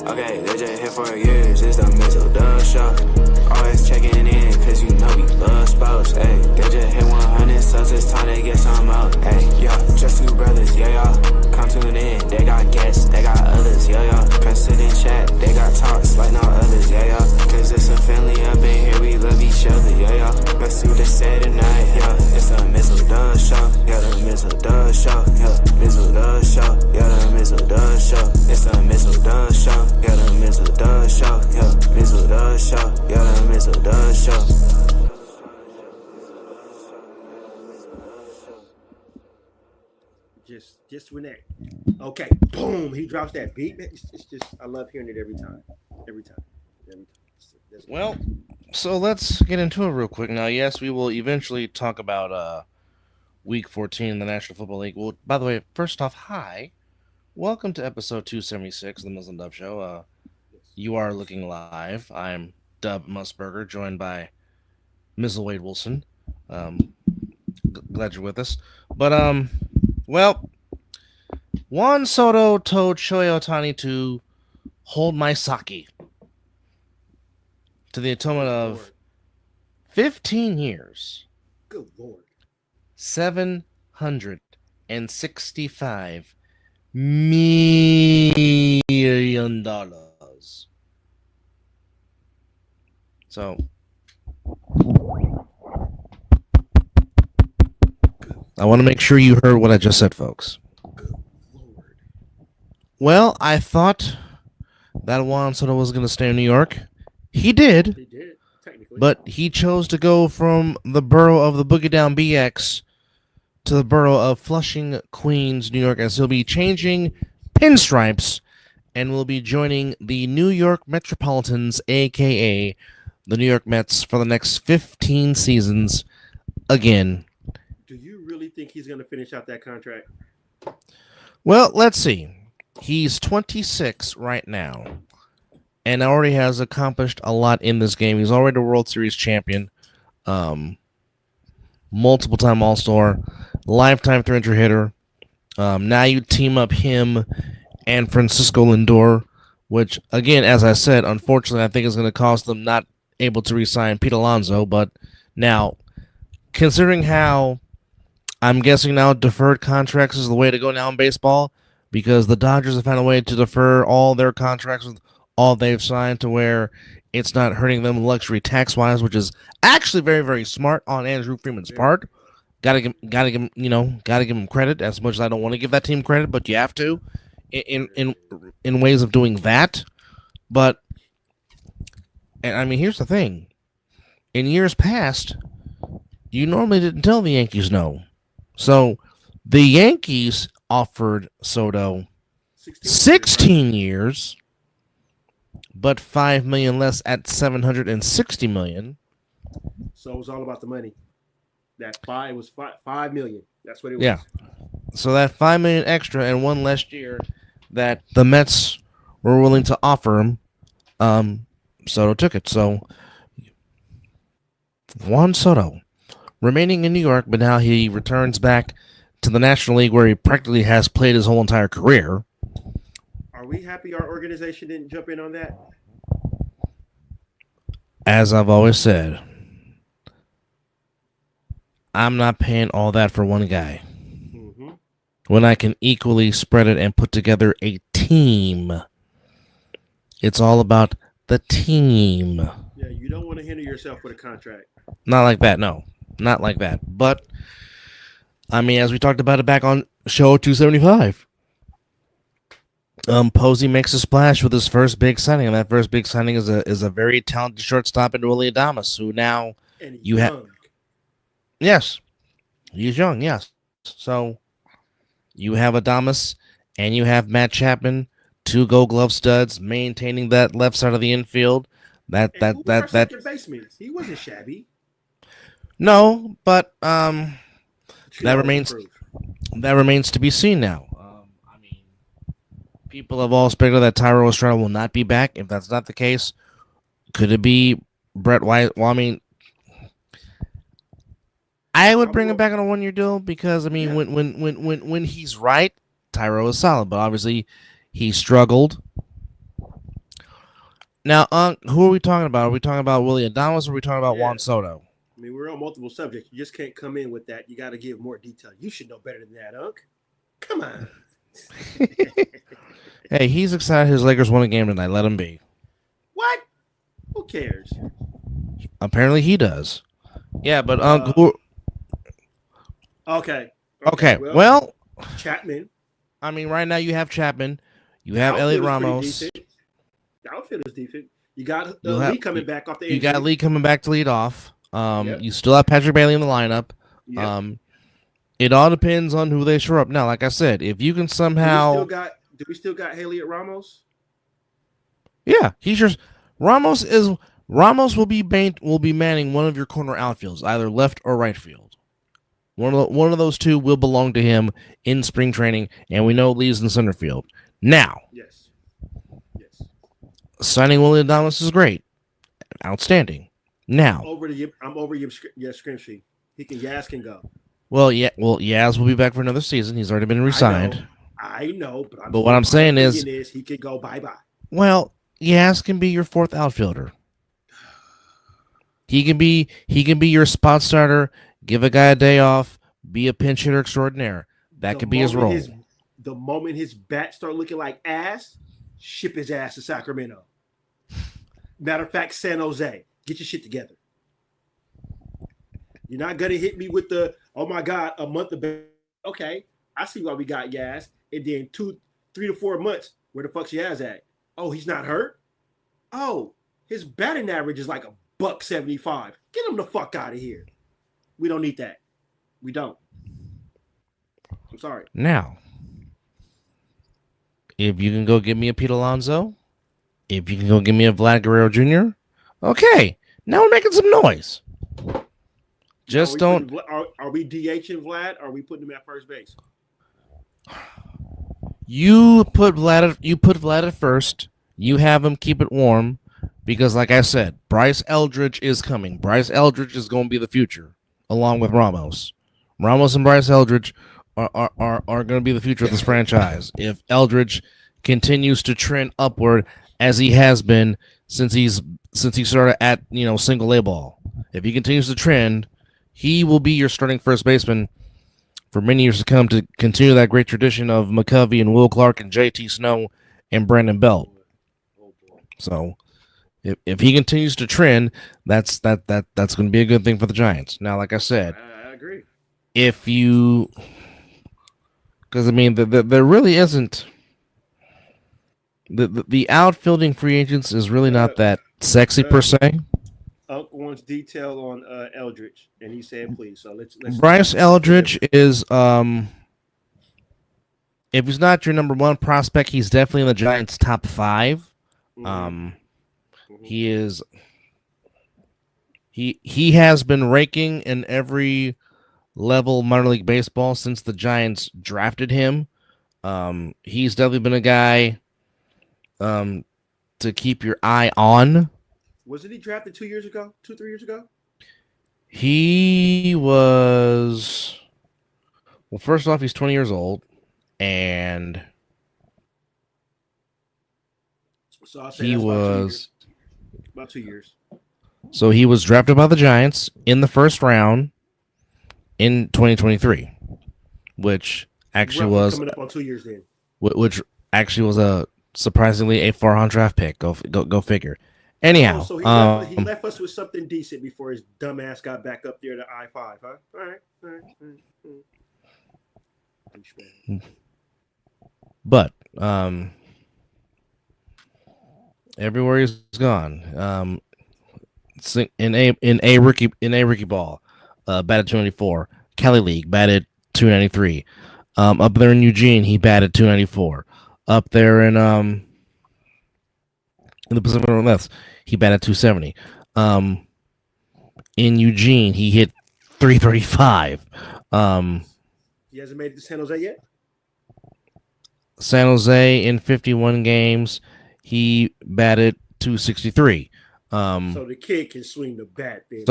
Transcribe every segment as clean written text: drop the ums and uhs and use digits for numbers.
Okay, they just here for years, it's the Mizzle show. Always checking in, cause you know we love sports. Hey, they just hit 100, so it's time to get some out. Hey, yeah, just two brothers, yeah, y'all. Come tune in, they got guests, they got others, yeah, y'all. Come sit and chat, they got talks like no others, yeah, y'all. Cause it's a family up in here, we love each other, yeah, y'all. Let's see what they say tonight, yeah. It's the Mizzle show, yeah, the Mizzle show, yeah, Mizzle show, yeah, the Mizzle show. It's the Mizzle show, yeah, the Mizzle show, yeah, Mizzle show, yeah, the Mizzle show. Just when that, okay, boom, he drops that beat. It's just, I love hearing it every time. Well, so let's get into it real quick. Now, yes, we will eventually talk about Week 14 in the National Football League. Well, by the way, first off, hi. Welcome to episode 276 of the Mizzle and Dub Show. You are looking live. I'm Dub Musburger, joined by Mizzle Wade Wilson. Glad you're with us. But, well, Juan Soto told Shohei Ohtani to hold my sake to the atonement of 15 years. Good Lord. $765 million. So, I want to make sure you heard what I just said, folks. Good Lord. Well, I thought that Juan Soto was going to stay in New York. He did. He did, technically. But he chose to go from the borough of the Boogie Down BX to the borough of Flushing, Queens, New York, as he'll be changing pinstripes and will be joining the New York Metropolitans, a.k.a. the New York Mets, for the next 15 seasons again. Do you really think he's going to finish out that contract? Well, let's see. He's 26 right now and already has accomplished a lot in this game. He's already a World Series champion, multiple-time All-Star, lifetime 300 hitter. Now you team up him and Francisco Lindor, which, again, as I said, unfortunately, I think is going to cost them not able to re-sign Pete Alonso. But now, considering how I'm guessing now deferred contracts is the way to go now in baseball, because the Dodgers have found a way to defer all their contracts with all they've signed to where it's not hurting them luxury tax-wise, which is actually very, very smart on Andrew Freeman's part. Gotta give him credit, as much as I don't want to give that team credit, but you have to in ways of doing that. But, and I mean, here's the thing. In years past, you normally didn't tell the Yankees no. So the Yankees offered Soto 16 years, but $5 million less at $760 million. So it was all about the money. That $5 was $5 million. That's what it was. Yeah. So that $5 million extra and one last year that the Mets were willing to offer him, Soto took it. So Juan Soto remaining in New York, but now he returns back to the National League where he practically has played his whole entire career. Are we happy our organization didn't jump in on that? As I've always said, I'm not paying all that for one guy. Mm-hmm. When I can equally spread it and put together a team. It's all about the team. Yeah, you don't want to hinder yourself with a contract. Not like that, no. Not like that. But, I mean, as we talked about it back on show 275, Posey makes a splash with his first big signing, and that first big signing is a very talented shortstop in Willie Adames, who now you have. Yes, he's young. Yes, so you have Adames and you have Matt Chapman, two Gold Glove studs, maintaining that left side of the infield. That second baseman. He wasn't shabby. No, but that remains to be seen now. I mean, people have all speculated that Thairo Estrada will not be back. If that's not the case, could it be Brett White? Well, I mean, I would bring him back on a 1-year deal because, I mean, when he's right, Thairo is solid. But obviously, he struggled Now, who are we talking about? Are we talking about Willie Adames or are we talking about Juan Soto? I mean, we're on multiple subjects. You just can't come in with that. You got to give more detail. You should know better than that, Unc. Come on. Hey, he's excited his Lakers won a game tonight. Let him be. What? Who cares? Apparently he does. Yeah, but Okay. Okay. Well, Chapman. I mean, right now you have Chapman. You have Elliot Ramos. The outfield is decent. You got Lee coming back off the injury. You got Lee coming back to lead off. Yep. You still have Patrick Bailey in the lineup. Yep. It all depends on who they show up. Now, like I said, if you can somehow do we still got Elliot Ramos? Yeah, he's your Ramos will be manning one of your corner outfields, either left or right field. One of those two will belong to him in spring training, and we know Lee's in center field. Now, yes, signing Willie Adames is great, outstanding. Now, I'm over your Scrimshy. Yaz can go. Well, Yaz will be back for another season. He's already been re-signed. I know, but what I'm saying is he could go bye-bye. Well, Yaz can be your fourth outfielder. He can be your spot starter. Give a guy a day off. Be a pinch hitter extraordinaire. That could be his role. The moment his bat start looking like ass, ship his ass to Sacramento. Matter of fact, San Jose, get your shit together. You're not gonna hit me with the oh my god a month of okay. I see why we got Yaz, and then 3 to 4 months. Where the fuck's Yaz at? Oh, he's not hurt. Oh, his batting average is like $175. Get him the fuck out of here. We don't need that. We don't. I'm sorry. Now, if you can go get me a Pete Alonso, if you can go get me a Vlad Guerrero Jr., okay. Now we're making some noise. Just don't. Are we DHing Vlad? Or are we putting him at first base? You put Vlad at first. You have him keep it warm because, like I said, Bryce Eldridge is coming. Bryce Eldridge is going to be the future, along with Ramos. Ramos and Bryce Eldridge are going to be the future of this franchise. If Eldridge continues to trend upward as he has been since he started at single A ball, if he continues to trend, he will be your starting first baseman for many years to come to continue that great tradition of McCovey and Will Clark and JT Snow and Brandon Belt. So if he continues to trend, that's going to be a good thing for the Giants. Now, like I said, I agree. Because I mean, there really isn't the outfielding free agents is really not that sexy per se. Unc wants detail on Eldridge, and he said, "Please." So let's Bryce Eldridge is if he's not your number one prospect, he's definitely in the Giants' top 5. He is. He has been raking in every level minor league baseball since the Giants drafted him. He's definitely been a guy to keep your eye on. Wasn't he drafted 3 years ago? He was. Well, first off, he's 20 years old, and so I'll say he was about 2 years. So he was drafted by the Giants in the first round in 2023, which actually was coming up on 2 years then. Which actually was a surprisingly a 400 draft pick. Go figure. Anyhow, so he left us with something decent before his dumb ass got back up there to I-5, huh? All right. But everywhere he's gone, in a rookie ball, batted 294. Cali League batted 293. Up there in Eugene, he batted 294. Up there in the Pacific Northwest, he batted 270. In Eugene, he hit 335. He hasn't made it to San Jose yet? San Jose, in 51 games, he batted 263. So the kid can swing the bat. Then,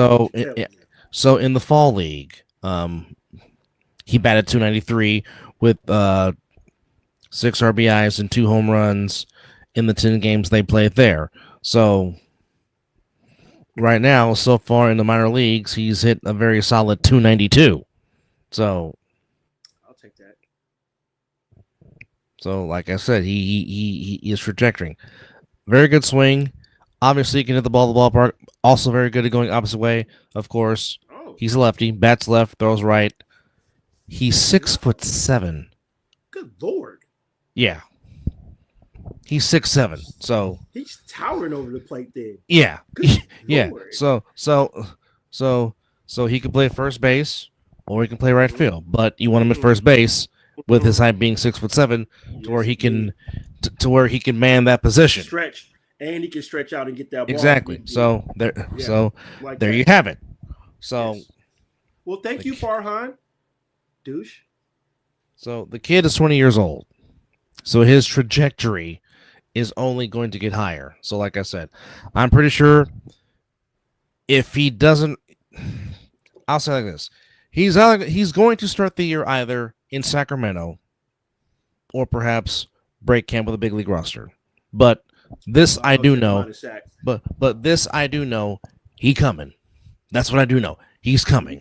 so in the fall league, he batted 293 with 6 RBIs and 2 home runs in the 10 games they played there. So right now, so far in the minor leagues, he's hit a very solid 292. So I'll take that. like I said, he is trajectory. Very good swing. Obviously, he can hit the ball to the ballpark. Also very good at going opposite way. Of course, Oh, he's a lefty. Bats left, throws right. He's 6'7". good Lord. Yeah, he's 6'7". So He's towering over the plate then. yeah, Good yeah. Lord. So he can play first base or he can play right field. But you want him at first base with his height being 6'7", to where he can to where he can man that position. Stretch, and he can stretch out and get that ball. Exactly. So there, like there that. you have it. So Yes. Well, thank you, Farhan. Douche. So the kid is 20 years old. So his trajectory is only going to get higher. So like I said, I'm pretty sure if he doesn't, I'll say like this: he's going to start the year either in Sacramento or perhaps break camp with a big league roster. But this I do know. But this I do know. He coming. That's what I do know. He's coming.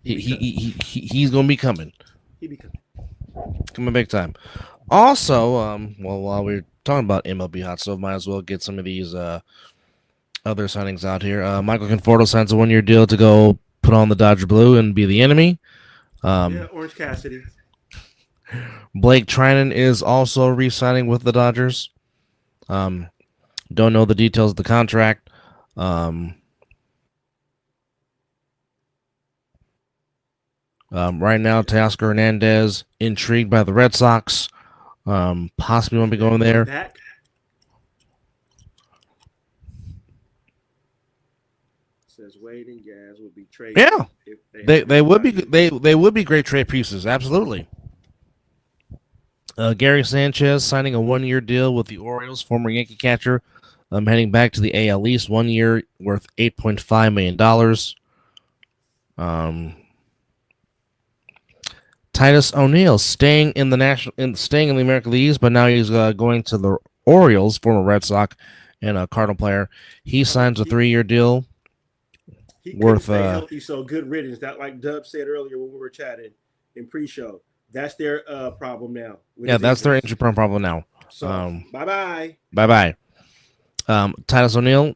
He's gonna be coming. He be coming. Coming big time. Also, well, while we're talking about MLB hot stove, might as well get some of these other signings out here. Michael Conforto signs a 1-year deal to go put on the Dodger blue and be the enemy. Orange Cassidy. Blake Trinan is also re-signing with the Dodgers. Don't know the details of the contract. Right now, Teoscar Hernandez intrigued by the Red Sox. Possibly won't be going there. Back. Says Wade and Gaz would be traded. Yeah, they would be they would be great trade pieces. Absolutely. Gary Sanchez signing a 1-year deal with the Orioles, former Yankee catcher, heading back to the AL East. 1 year worth $8.5 million. Titus O'Neil staying in the American League East, but now he's going to the Orioles, former Red Sox and a Cardinal player. He signs a 3-year deal worth stay healthy, so good riddance. That, like Dub said earlier when we were chatting in pre-show, that's their problem now. Yeah, that's their injury problem now. So bye. Titus O'Neil,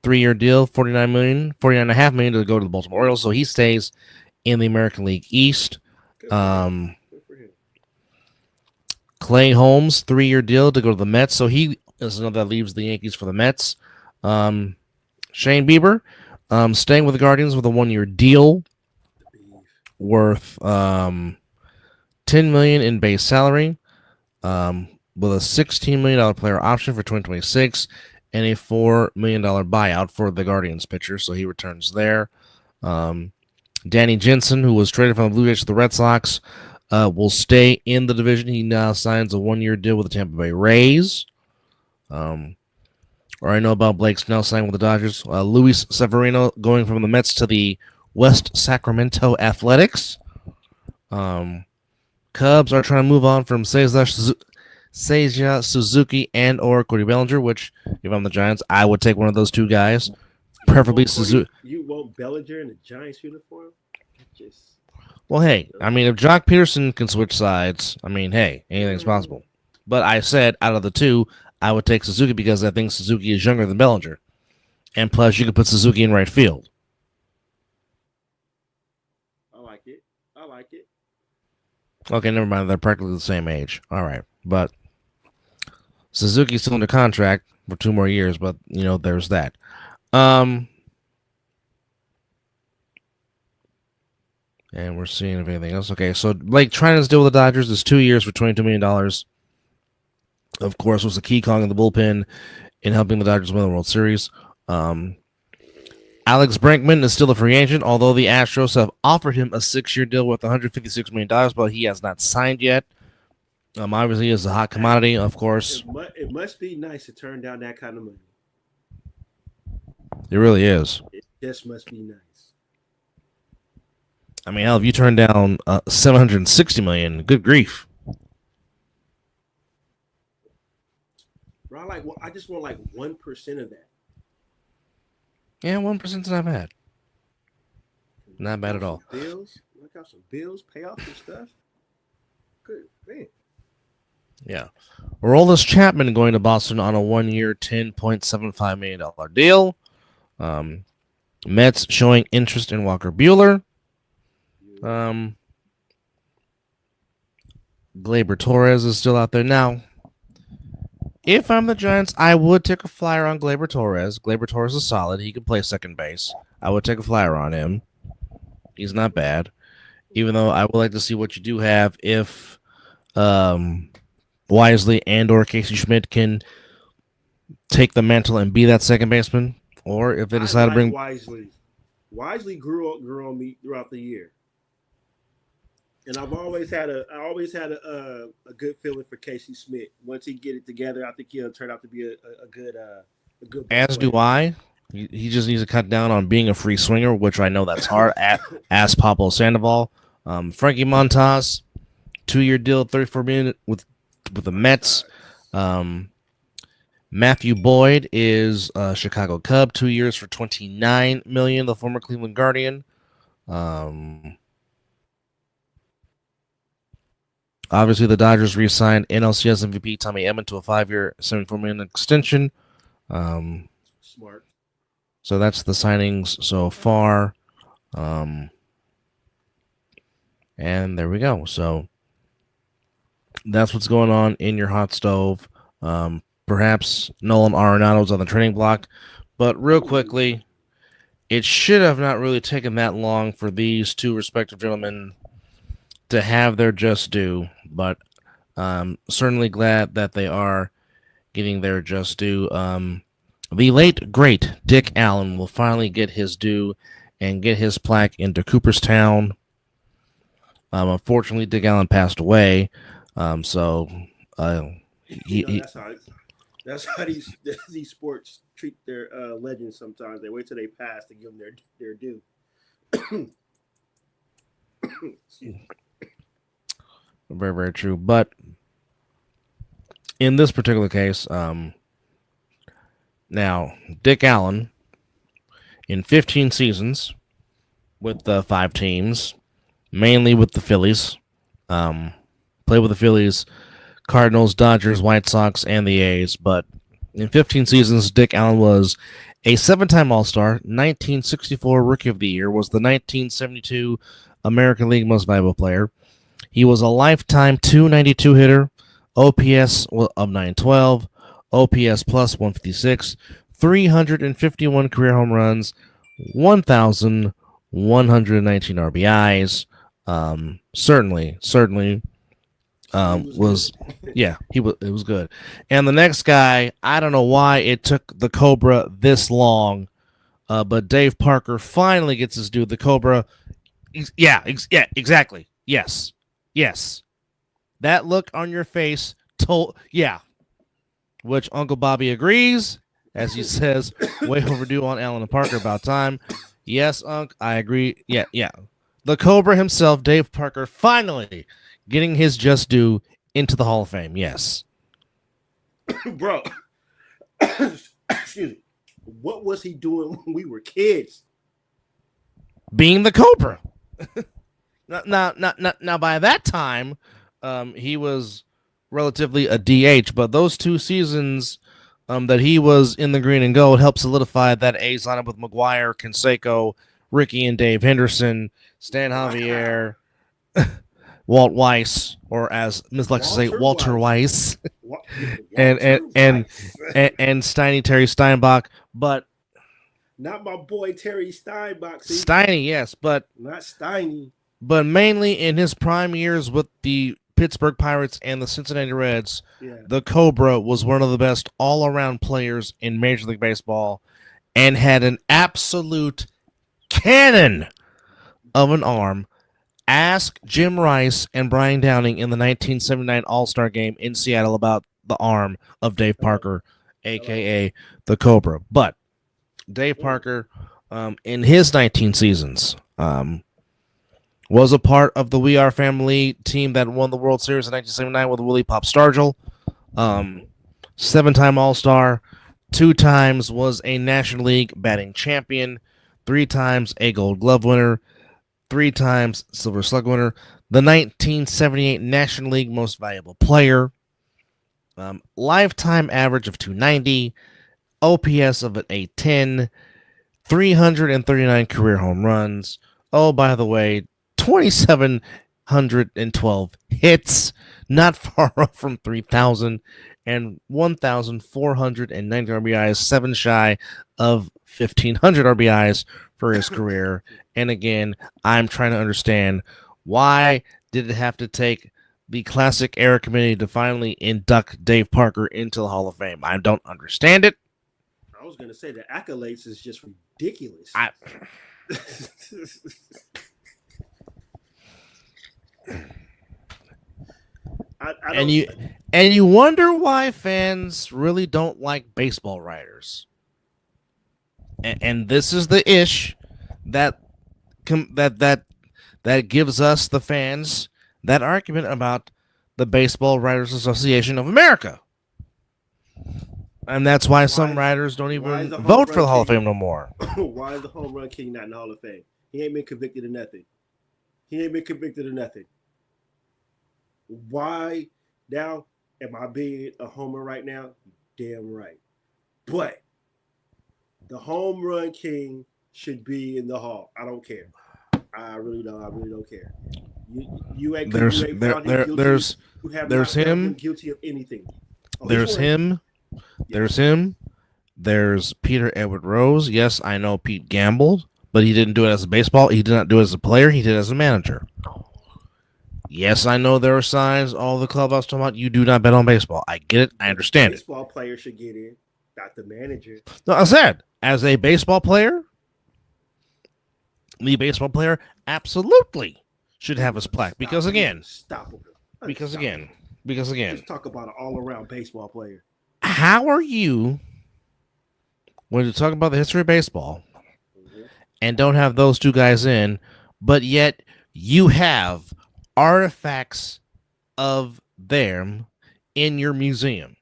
3-year deal, $49.5 million to go to the Baltimore Orioles. So he stays in the American League East. Good for him. Clay Holmes, 3-year deal to go to the Mets. So he is another that leaves the Yankees for the Mets. Shane Bieber, staying with the Guardians with a 1-year deal worth $10 million in base salary, with a $16 million player option for 2026 and a $4 million buyout for the Guardians pitcher. So he returns there. Danny Jensen, who was traded from the Blue Jays to the Red Sox, will stay in the division. He now signs a 1-year deal with the Tampa Bay Rays. Or I know about Blake Snell signing with the Dodgers. Luis Severino going from the Mets to the West Sacramento Athletics. Cubs are trying to move on from Seiya Suzuki and or Cody Bellinger, which, if I'm the Giants, I would take one of those two guys. Preferably Suzuki. You want Bellinger in the Giants uniform? Well, hey, I mean, if Jock Peterson can switch sides, I mean, hey, anything's possible. But I said out of the two, I would take Suzuki because I think Suzuki is younger than Bellinger. And plus, you could put Suzuki in right field. I like it. Okay, never mind. They're practically the same age. All right. But Suzuki's still under contract for 2 more years, but, there's that. And we're seeing if anything else. Okay, so Blake Trinan's deal with the Dodgers is 2 years for $22 million. Of course, was a key cog in the bullpen in helping the Dodgers win the World Series. Alex Brinkman is still a free agent, although the Astros have offered him a 6-year deal worth $156 million, but he has not signed yet. Obviously, he is a hot commodity, of course. It must be nice to turn down that kind of money. It really is. It just must be nice. I mean, hell, if you turn down $760 million, good grief. Bro, I just want like 1% of that. Yeah, 1%'s not bad. Not bad at all. Bills. Knock out some bills. Pay off some stuff. Good man. Yeah. Aroldis Chapman going to Boston on a 1-year, $10.75 million deal. Mets showing interest in Walker Buehler. Gleyber Torres is still out there. Now, if I'm the Giants, I would take a flyer on Gleyber Torres. Gleyber Torres is solid. He can play second base. I would take a flyer on him. He's not bad. Even though I would like to see what you do have if Wisely and or Casey Schmidt can take the mantle and be that second baseman, or if they decide to bring Wisely. Wisely grew on me throughout the year, and I always had a good feeling for Casey Schmidt. Once he get it together, I think he'll turn out to be a good As player. do I. He just needs to cut down on being a free swinger, which I know that's hard. Ask Pablo Sandoval. Frankie Montas, 2-year deal, $34 million with the Mets. Matthew Boyd is a Chicago Cub, 2 years for $29 million. The former Cleveland Guardian. Obviously, the Dodgers re-signed NLCS MVP Tommy Edman to a 5-year, $74 million extension. Smart. So that's the signings so far. And there we go. So that's what's going on in your hot stove. Perhaps Nolan Arenado's on the trading block. But real quickly, it should have not really taken that long for these two respective gentlemen to have their just due. But certainly glad that they are getting their just due. The late, great Dick Allen will finally get his due and get his plaque into Cooperstown. Unfortunately, Dick Allen passed away. That's how these sports treat their legends sometimes. They wait till they pass to give them their due. Very, very true. But in this particular case, now, Dick Allen, in 15 seasons with the 5 teams, mainly with the Phillies, played with the Phillies, Cardinals, Dodgers, White Sox, and the A's. But in 15 seasons, Dick Allen was a 7-time All-Star, 1964 Rookie of the Year, was the 1972 American League Most Valuable Player. He was a lifetime .292 hitter, OPS of 912, OPS plus 156, 351 career home runs, 1,119 RBIs. Certainly it was good. And the next guy, I don't know why it took the Cobra this long, but Dave Parker finally gets his due. The Cobra, exactly. Yes. That look on your face which Uncle Bobby agrees, as he says, way overdue on Allen and Parker, about time. Yes, Unc, I agree. Yeah. The Cobra himself, Dave Parker, finally getting his just due into the Hall of Fame. Yes. Bro, excuse me. What was he doing when we were kids? Being the Cobra. Now, by that time, he was relatively a DH, but those 2 seasons that he was in the green and gold helped solidify that A's lineup with McGuire, Canseco, Ricky and Dave Henderson, Stan Javier, Walt Weiss, or as Ms. likes to say, Walter Weiss, and Steiny Terry Steinbach, but not my boy Terry Steinbach. Steiny, yes, but not Steiny. But mainly in his prime years with the Pittsburgh Pirates and the Cincinnati Reds, the Cobra was one of the best all-around players in Major League Baseball and had an absolute cannon of an arm. Ask Jim Rice and Brian Downing in the 1979 All-Star Game in Seattle about the arm of Dave Parker, a.k.a. the Cobra. But Dave Parker, in his 19 seasons, was a part of the We Are Family team that won the World Series in 1979 with Willie Pop Stargell. 7-time All-Star, 2 times was a National League batting champion, 3 times a Gold Glove winner, 3 times Silver Slug winner, the 1978 National League Most Valuable Player, lifetime average of 290, OPS of an 810, 339 career home runs. Oh, by the way, 2,712 hits, not far off from 3,000, and 1,490 RBIs, 7 shy of 1,500 RBIs for his career. And again, I'm trying to understand, why did it have to take the Classic Era Committee to finally induct Dave Parker into the Hall of Fame? I don't understand it. I was going to say the accolades is just ridiculous. And you wonder why fans really don't like baseball writers. And this is the ish that gives us, the fans, that argument about the Baseball Writers Association of America. And that's why some writers don't even vote for the Hall of Fame no more. Why is the home run king not in the Hall of Fame? He ain't been convicted of nothing. Why? Now, am I being a homer right now? Damn right. But the home run king should be in the Hall. I don't care. I really don't care. You ain't there's him guilty of anything. There's him. There's Peter Edward Rose. Yes, I know Pete gambled, but he didn't do it as a baseball. He did not do it as a player. He did it as a manager. Yes, I know there are signs all the clubhouse talking about, you do not bet on baseball. I get it. I understand it. Baseball player should get in, not the manager. No, I said, as a baseball player, the baseball player absolutely should have his plaque. Because again, let's talk about an all-around baseball player. How are you, when you talk about the history of baseball, and don't have those two guys in, but yet you have artifacts of them in your museum?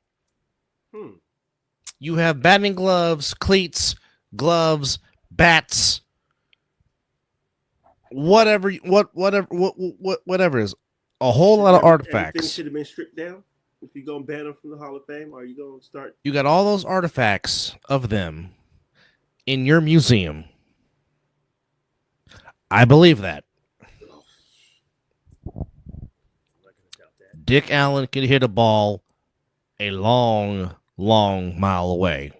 You have batting gloves, cleats, gloves, bats, whatever it is, a whole lot of artifacts. Everything should have been stripped down if you're going to ban them from the Hall of Fame, or are you going to start? You got all those artifacts of them in your museum. I believe that. Dick Allen could hit a ball a long mile away.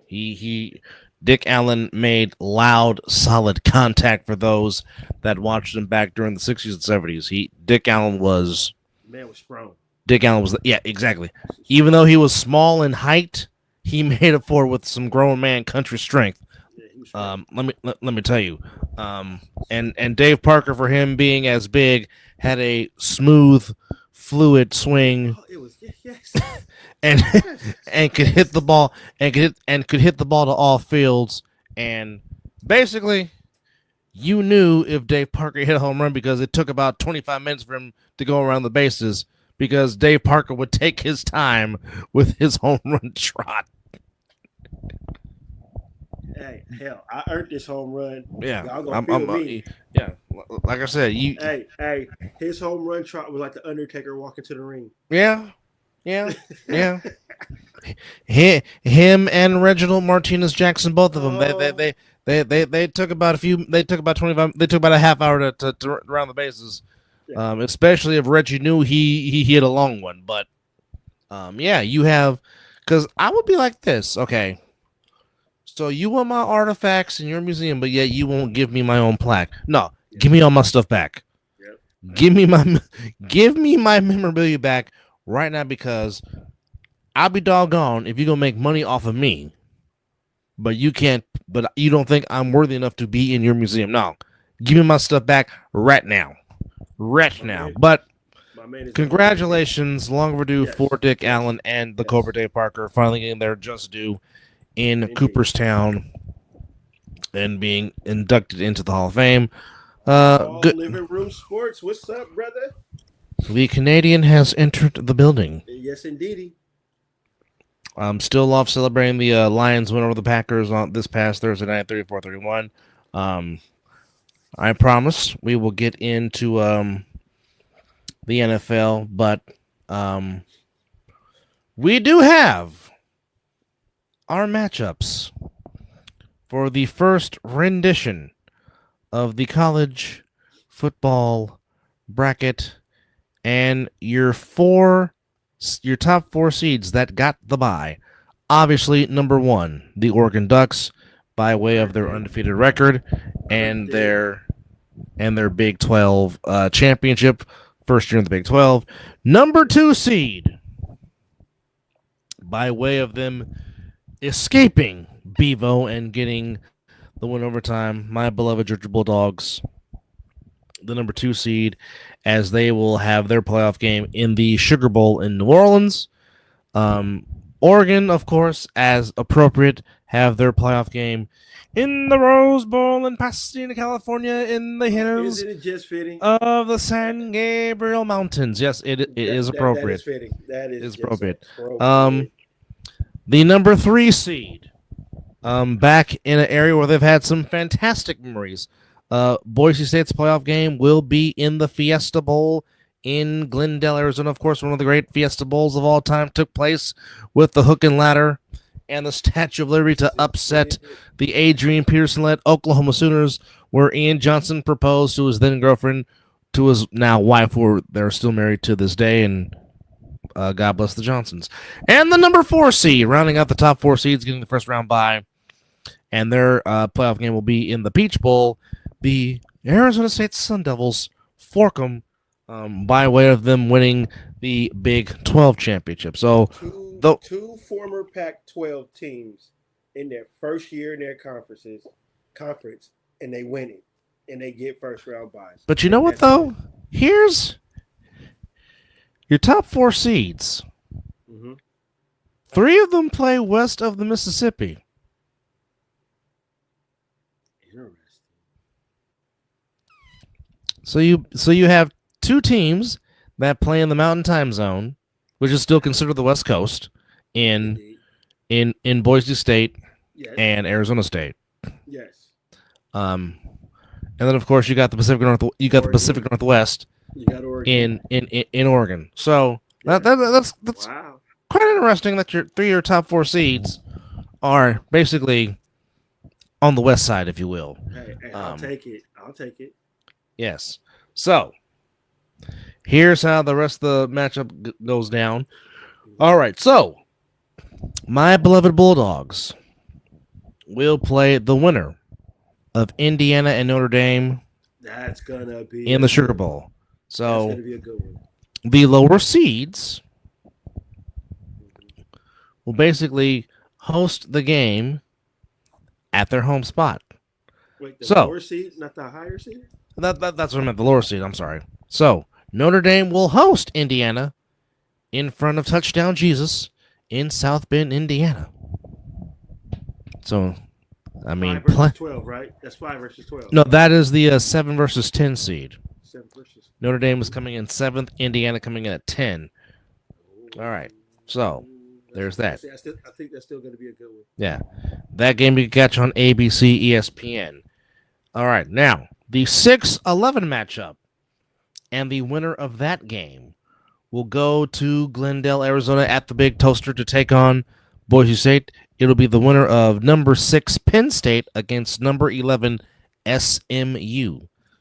Dick Allen made loud, solid contact for those that watched him back during the 60s and 70s. Dick Allen was... Man was strong. Dick Allen was... Yeah, exactly. Even though he was small in height, he made it for with some grown man country strength. Let me tell you. And Dave Parker, for him being as big, had a smooth, fluid swing. Oh, it was yes. and could hit the ball and could hit the ball to all fields. And basically, you knew if Dave Parker hit a home run because it took about 25 minutes for him to go around the bases, because Dave Parker would take his time with his home run trot. Hey, hell, I earned this home run. Yeah, y'all gonna feel me. Yeah, like I said, Hey, his home run trot was like the Undertaker walking to the ring. Yeah. Him and Reginald Martinez Jackson, both of them. They took about a few. They took about 25. They took about a half hour to round the bases. Yeah. Especially if Reggie knew he hit a long one. But yeah, you have, because I would be like this. Okay. So you want my artifacts in your museum, but yet you won't give me my own plaque. No, give me all my stuff back. Yep. Give me my memorabilia back right now, because I'll be doggone if you're gonna make money off of me, but you don't think I'm worthy enough to be in your museum. No, give me my stuff back right now. But congratulations, long overdue for Dick Allen and the Cobra Dave Parker finally getting their just due in Cooperstown and being inducted into the Hall of Fame. Good. Living Room Sports. What's up, brother? The Canadian has entered the building. Yes, indeedy. I'm still off celebrating the Lions win over the Packers on this past Thursday night, 34-31. I promise we will get into the NFL, but we do have our matchups for the first rendition of the college football bracket, and your top four seeds that got the bye. Obviously, number one, the Oregon Ducks, by way of their undefeated record and their Big 12 championship, first year in the Big 12. Number two seed, by way of them escaping Bevo and getting the win overtime, my beloved Georgia Bulldogs, the number two seed, as they will have their playoff game in the Sugar Bowl in New Orleans. Oregon, of course, as appropriate, have their playoff game in the Rose Bowl in Pasadena, California, in the hills Isn't it just fitting? of the San Gabriel Mountains. Yes, it is appropriate. That is fitting. That is appropriate. appropriate. The number three seed, back in an area where they've had some fantastic memories. Boise State's playoff game will be in the Fiesta Bowl in Glendale, Arizona. Of course, one of the great Fiesta Bowls of all time took place with the hook and ladder and the Statue of Liberty to upset the Adrian Peterson-led Oklahoma Sooners, where Ian Johnson proposed to his then-girlfriend, to his now wife, who they're still married to this day, and God bless the Johnsons. And the number four seed, rounding out the top four seeds, getting the first round bye, and their playoff game will be in the Peach Bowl. The Arizona State Sun Devils fork 'em by way of them winning the Big 12 championship. So two former Pac-12 teams in their first year in their conference, and they win it, and they get first round byes. But you know what, though? Here's your top four seeds. Mm-hmm. Three of them play west of the Mississippi. So you have two teams that play in the Mountain Time Zone, which is still considered the West Coast, in Boise State and Arizona State. Yes. And then of course you got the Pacific Northwest. You got Oregon. in Oregon. So that's wow. Quite interesting that your your top four seeds are basically on the west side, if you will. Hey, I'll take it. Yes. So, here's how the rest of the matchup goes down. All right. So, my beloved Bulldogs will play the winner of Indiana and Notre Dame. That's gonna be in the Sugar Bowl. So, that's gonna be a good one. The lower seeds will basically host the game at their home spot. Wait, the lower seed, not the higher seed? That's what I meant, the lower seed, I'm sorry. So, Notre Dame will host Indiana in front of Touchdown Jesus in South Bend, Indiana. So, I mean... 5 versus 12, right? That's 5 versus 12. No, that is the 7 versus 10 seed. 7 versus... Notre Dame is coming in 7th, Indiana coming in at 10. All right, so... There's that. I think that's still going to be a good one. Yeah. That game you can catch on ABC, ESPN. All right. Now, the 6-11 matchup and the winner of that game will go to Glendale, Arizona at the Big Toaster to take on Boise State. It'll be the winner of number 6 Penn State against number 11 SMU.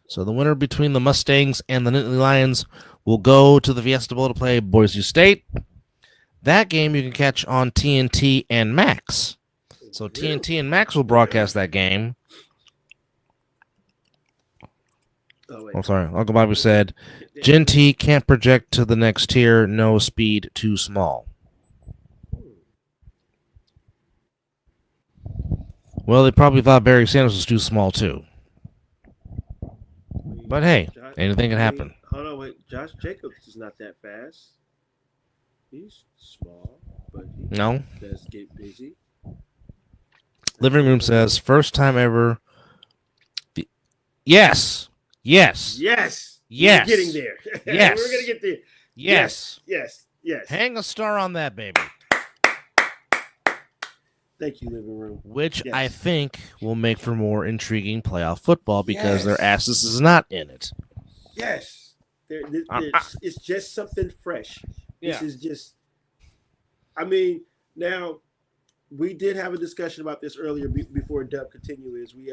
So the winner between the Mustangs and the Nittany Lions will go to the Fiesta Bowl to play Boise State. That game you can catch on TNT and Max. So TNT and Max will broadcast that game. Oh, sorry. Uncle Bobby said, Gen T can't project to the next tier. No speed, too small. Well, they probably thought Barry Sanders was too small, too. But hey, anything can happen. Hold on, wait. Josh Jacobs is not that fast. He's small, but he does get busy. Living Room says, first time ever. Yes. We're getting there. Yes. We're going to get there. Yes. Yes. Hang a star on that, baby. Thank you, living room. which Yes. I think will make for more intriguing playoff football because their Yes. asses is not in it. Yes. Uh, It's just something fresh. Yeah. This is just. I mean, now we did have a discussion about this earlier before Dub continue. Is we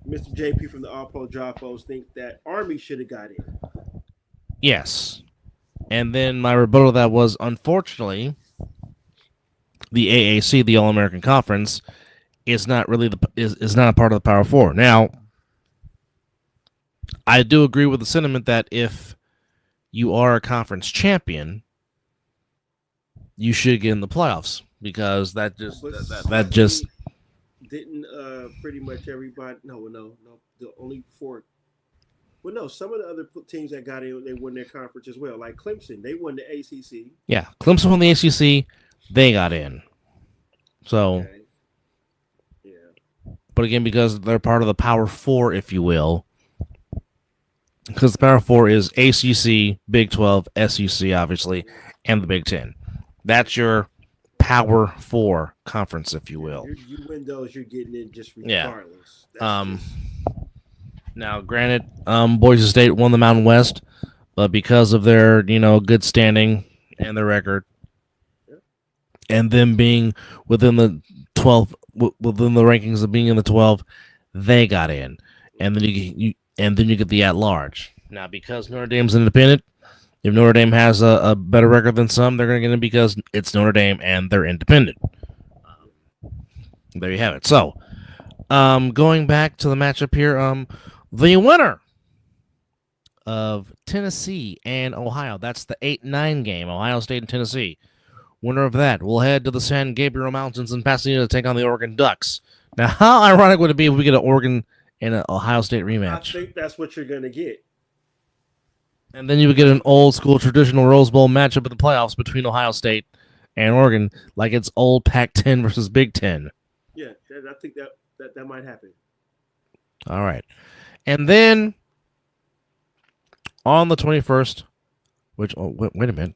Mr. JP from the All Pro Draw Foes think that Army should have got in. Yes. And then my rebuttal to that was, unfortunately, the AAC, the All American Conference, is not really is not a part of the Power Four. Now, I do agree with the sentiment that if you are a conference champion, you should get in the playoffs because that just didn't pretty much everybody. No. The only four. Well, no, some of the other teams that got in, they won their conference as well. Like Clemson, they won the ACC. Yeah, Clemson won the ACC, they got in. So, Okay. Yeah. but again, because they're part of the Power Four, if you will, because the Power Four is ACC, Big 12, SEC, obviously, and the Big 10. That's your Power Four conference, if you will. You win those, you're getting in just Yeah. regardless. That's Now, granted, Boise State won the Mountain West, but because of their good standing and their record, and them being within the 12, within the rankings of being in the 12, they got in, and then you get the at large. Now, because Notre Dame's independent, if Notre Dame has a better record than some, they're going to get in because it's Notre Dame and they're independent. There you have it. So, going back to the matchup here, the winner of Tennessee and Ohio, that's the 8-9 game, Ohio State and Tennessee. Winner of that will head to the San Gabriel Mountains in Pasadena to take on the Oregon Ducks. Now, how ironic would it be if we get an Oregon and an Ohio State rematch? I think that's what you're going to get. And then you would get an old school traditional Rose Bowl matchup in the playoffs between Ohio State and Oregon, like it's old Pac-10 versus Big 10. Yeah, I think that might happen. All right. And then on the 21st, wait a minute.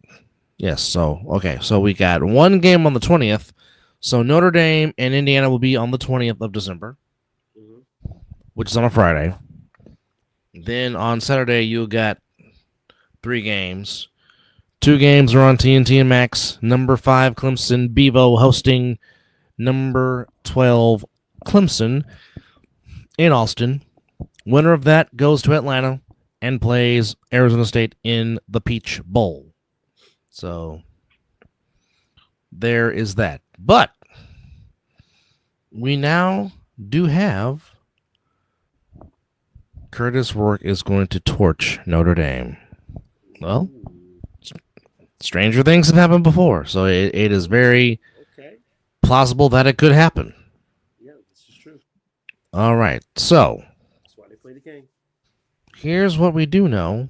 Yes, so we got one game on the 20th. So Notre Dame and Indiana will be on the 20th of December, which is on a Friday. Then on Saturday, you got 3 games. 2 games are on TNT and Max. Number 5, Clemson, Bevo hosting number 12, Clemson in Austin. Winner of that goes to Atlanta and plays Arizona State in the Peach Bowl. So there is that. But we now do have Curtis Rourke is going to torch Notre Dame. Well, stranger things have happened before, so it is very plausible that it could happen. Yeah, this is true. All right, so That's why they play the game. Here's what we do know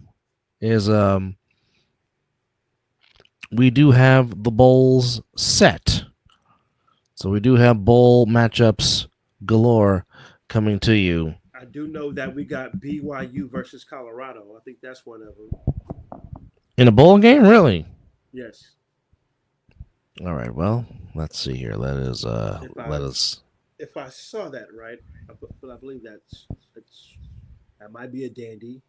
is we do have the bowls set. So we do have bowl matchups galore coming to you. I do know that we got BYU versus Colorado. I think that's one of them. In a bowl game, really? Yes. All right. Well, let's see here. If I saw that right, I believe that might be a dandy.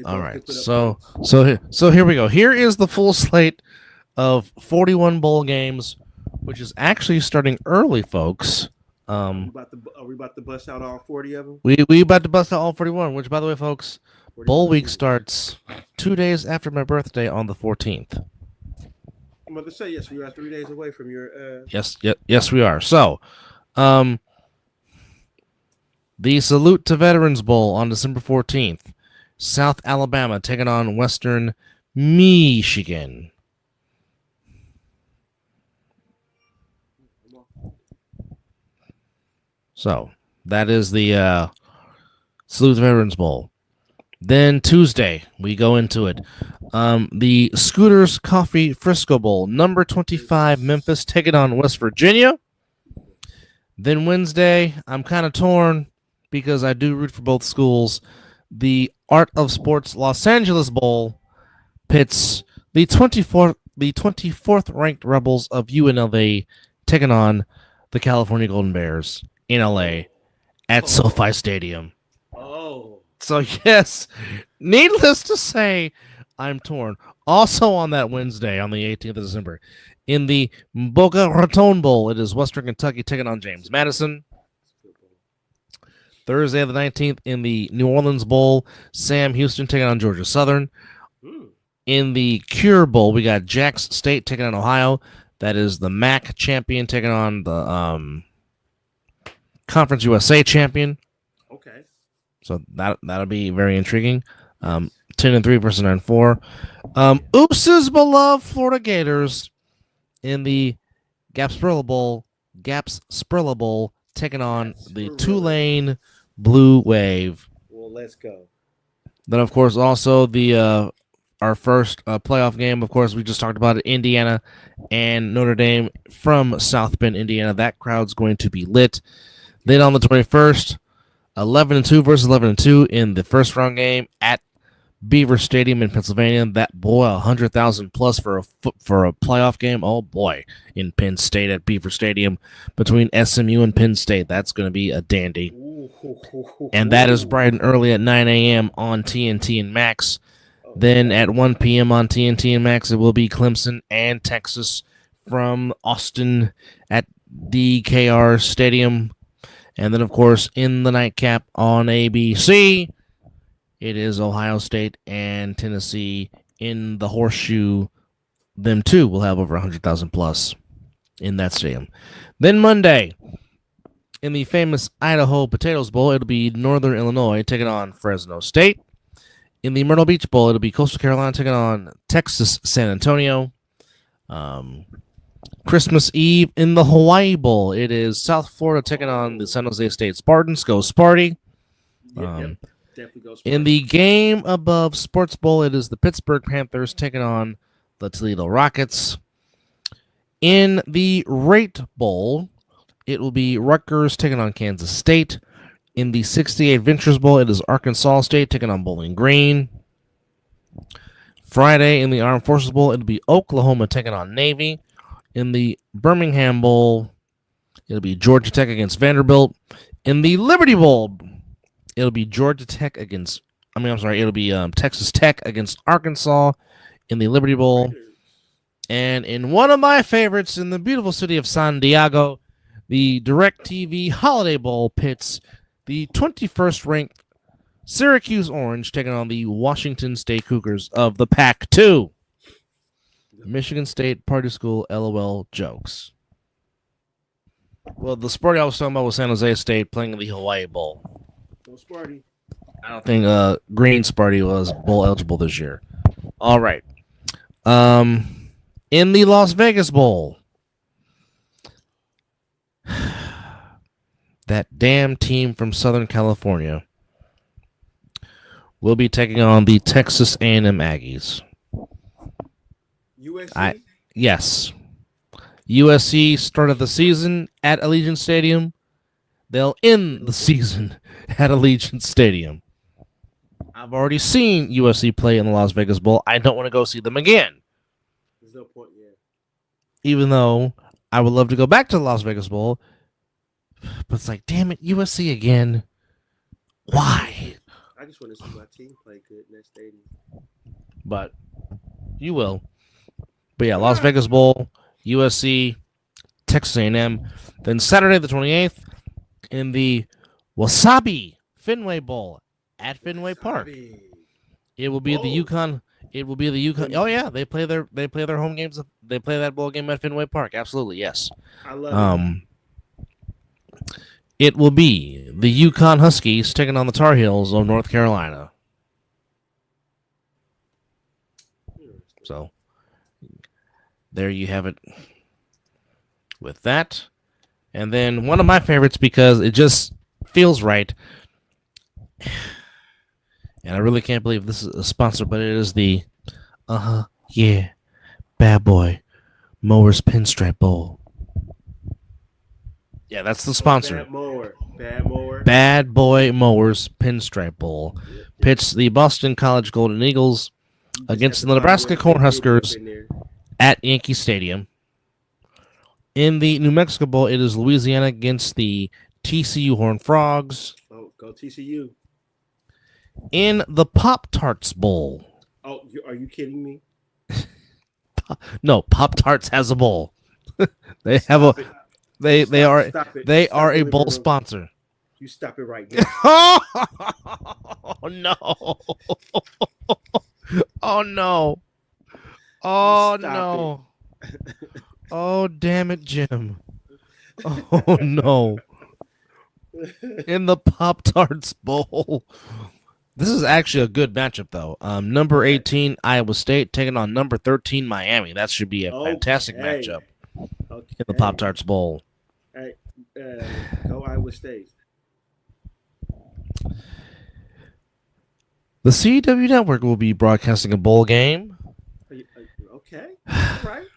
All right. So here we go. Here is the full slate of 41 bowl games, which is actually starting early, folks. Are we about to bust out all 40 of them? We about to bust out all 41, which, by the way, folks, bowl week starts 2 days after my birthday on the 14th. I'm about to say, yes, we are 3 days away from your... Yes, we are. So, the Salute to Veterans Bowl on December 14th. South Alabama taking on Western Michigan. So, that is the Salute to Veterans Bowl. Then Tuesday, we go into it. The Scooters Coffee Frisco Bowl, number 25, Memphis, taking on West Virginia. Then Wednesday, I'm kind of torn because I do root for both schools. The Art of Sports Los Angeles Bowl pits the 24th the 24th ranked Rebels of UNLV taking on the California Golden Bears in LA at SoFi Stadium. Oh. So, yes, needless to say, I'm torn. Also on that Wednesday, on the 18th of December, in the Boca Raton Bowl, it is Western Kentucky taking on James Madison. Thursday the 19th, in the New Orleans Bowl, Sam Houston taking on Georgia Southern. In the Cure Bowl, we got Jax State taking on Ohio. That is the MAC champion taking on the Conference USA champion. Okay. So that'll be very intriguing. 10-3 versus 9-4. Oops's beloved Florida Gators in the Gaps Sprilla Bowl taking on the Tulane Blue Wave. Well, let's go. Then, of course, also the our first playoff game. Of course, we just talked about it. Indiana and Notre Dame from South Bend, Indiana. That crowd's going to be lit. Then on the 21st, 11-2 versus 11-2 in the first round game at Beaver Stadium in Pennsylvania. That boy, 100,000 plus for a playoff game. Oh boy, in Penn State at Beaver Stadium between SMU and Penn State. That's going to be a dandy. And that is bright and early at 9 a.m. on TNT and Max. Then at 1 p.m. on TNT and Max, it will be Clemson and Texas from Austin at DKR Stadium. And then, of course, in the nightcap on ABC, it is Ohio State and Tennessee in the Horseshoe. Them two will have over 100,000 plus in that stadium. Then Monday, in the famous Idaho Potatoes Bowl, it'll be Northern Illinois taking on Fresno State. In the Myrtle Beach Bowl, it'll be Coastal Carolina taking on Texas San Antonio. Christmas Eve in the Hawaii Bowl, it is South Florida taking on the San Jose State Spartans. Go Sparty. Definitely go Sparty. In the game above Sports Bowl, it is the Pittsburgh Panthers taking on the Toledo Rockets. In the Rate Bowl, it will be Rutgers taking on Kansas State. In the 68 Ventures Bowl, it is Arkansas State taking on Bowling Green. Friday, in the Armed Forces Bowl, it'll be Oklahoma taking on Navy. In the Birmingham Bowl, it'll be Georgia Tech against Vanderbilt. In the Liberty Bowl, it'll be it'll be Texas Tech against Arkansas in the Liberty Bowl. And in one of my favorites, in the beautiful city of San Diego, the DirecTV Holiday Bowl pits the 21st ranked Syracuse Orange taking on the Washington State Cougars of the Pac-2. Michigan State Party School LOL jokes. Well, the Sparty I was talking about was San Jose State playing in the Hawaii Bowl. Go Sparty. I don't think Green Sparty was bowl eligible this year. All right. In the Las Vegas Bowl, that damn team from Southern California will be taking on the Texas A&M Aggies. USC? Yes. USC started the season at Allegiant Stadium. They'll end the season at Allegiant Stadium. I've already seen USC play in the Las Vegas Bowl. I don't want to go see them again. There's no point yet. Even though I would love to go back to the Las Vegas Bowl. But it's like, damn it, USC again. Why? I just want to see my team play good in that stadium. But you will. But yeah, Las Vegas Bowl, USC, Texas A&M. Then Saturday the 28th in the Wasabi Fenway Bowl at Fenway Park. It will be the UConn. It will be the UConn. Oh yeah, they play their home games. They play that bowl game at Fenway Park. Absolutely, yes. I love it. It will be the UConn Huskies taking on the Tar Heels of North Carolina. So there you have it with that. And then one of my favorites, because it just feels right. And I really can't believe this is a sponsor, but it is the Bad Boy Mowers Pinstripe Bowl. Yeah, that's the sponsor. Bad Boy Mowers Pinstripe Bowl pits the Boston College Golden Eagles against the Nebraska Cornhuskers at Yankee Stadium. In the New Mexico Bowl, it is Louisiana against the TCU Horned Frogs. Oh, go TCU. In the Pop-Tarts Bowl. Oh, are you kidding me? No, Pop-Tarts has a bowl. They have Stop a it. they Stop- they are stop it. they Stop are it, a bowl Liberal. sponsor. You stop it right now. Oh no. Oh no. Oh Stop no. Oh damn it, Jim. Oh no. In the Pop-Tarts Bowl. This is actually a good matchup, though. Number 18, Iowa State, taking on number 13, Miami. That should be a fantastic matchup in the Pop-Tarts Bowl. Hey, go Iowa State. The CW Network will be broadcasting a bowl game. Okay, all right.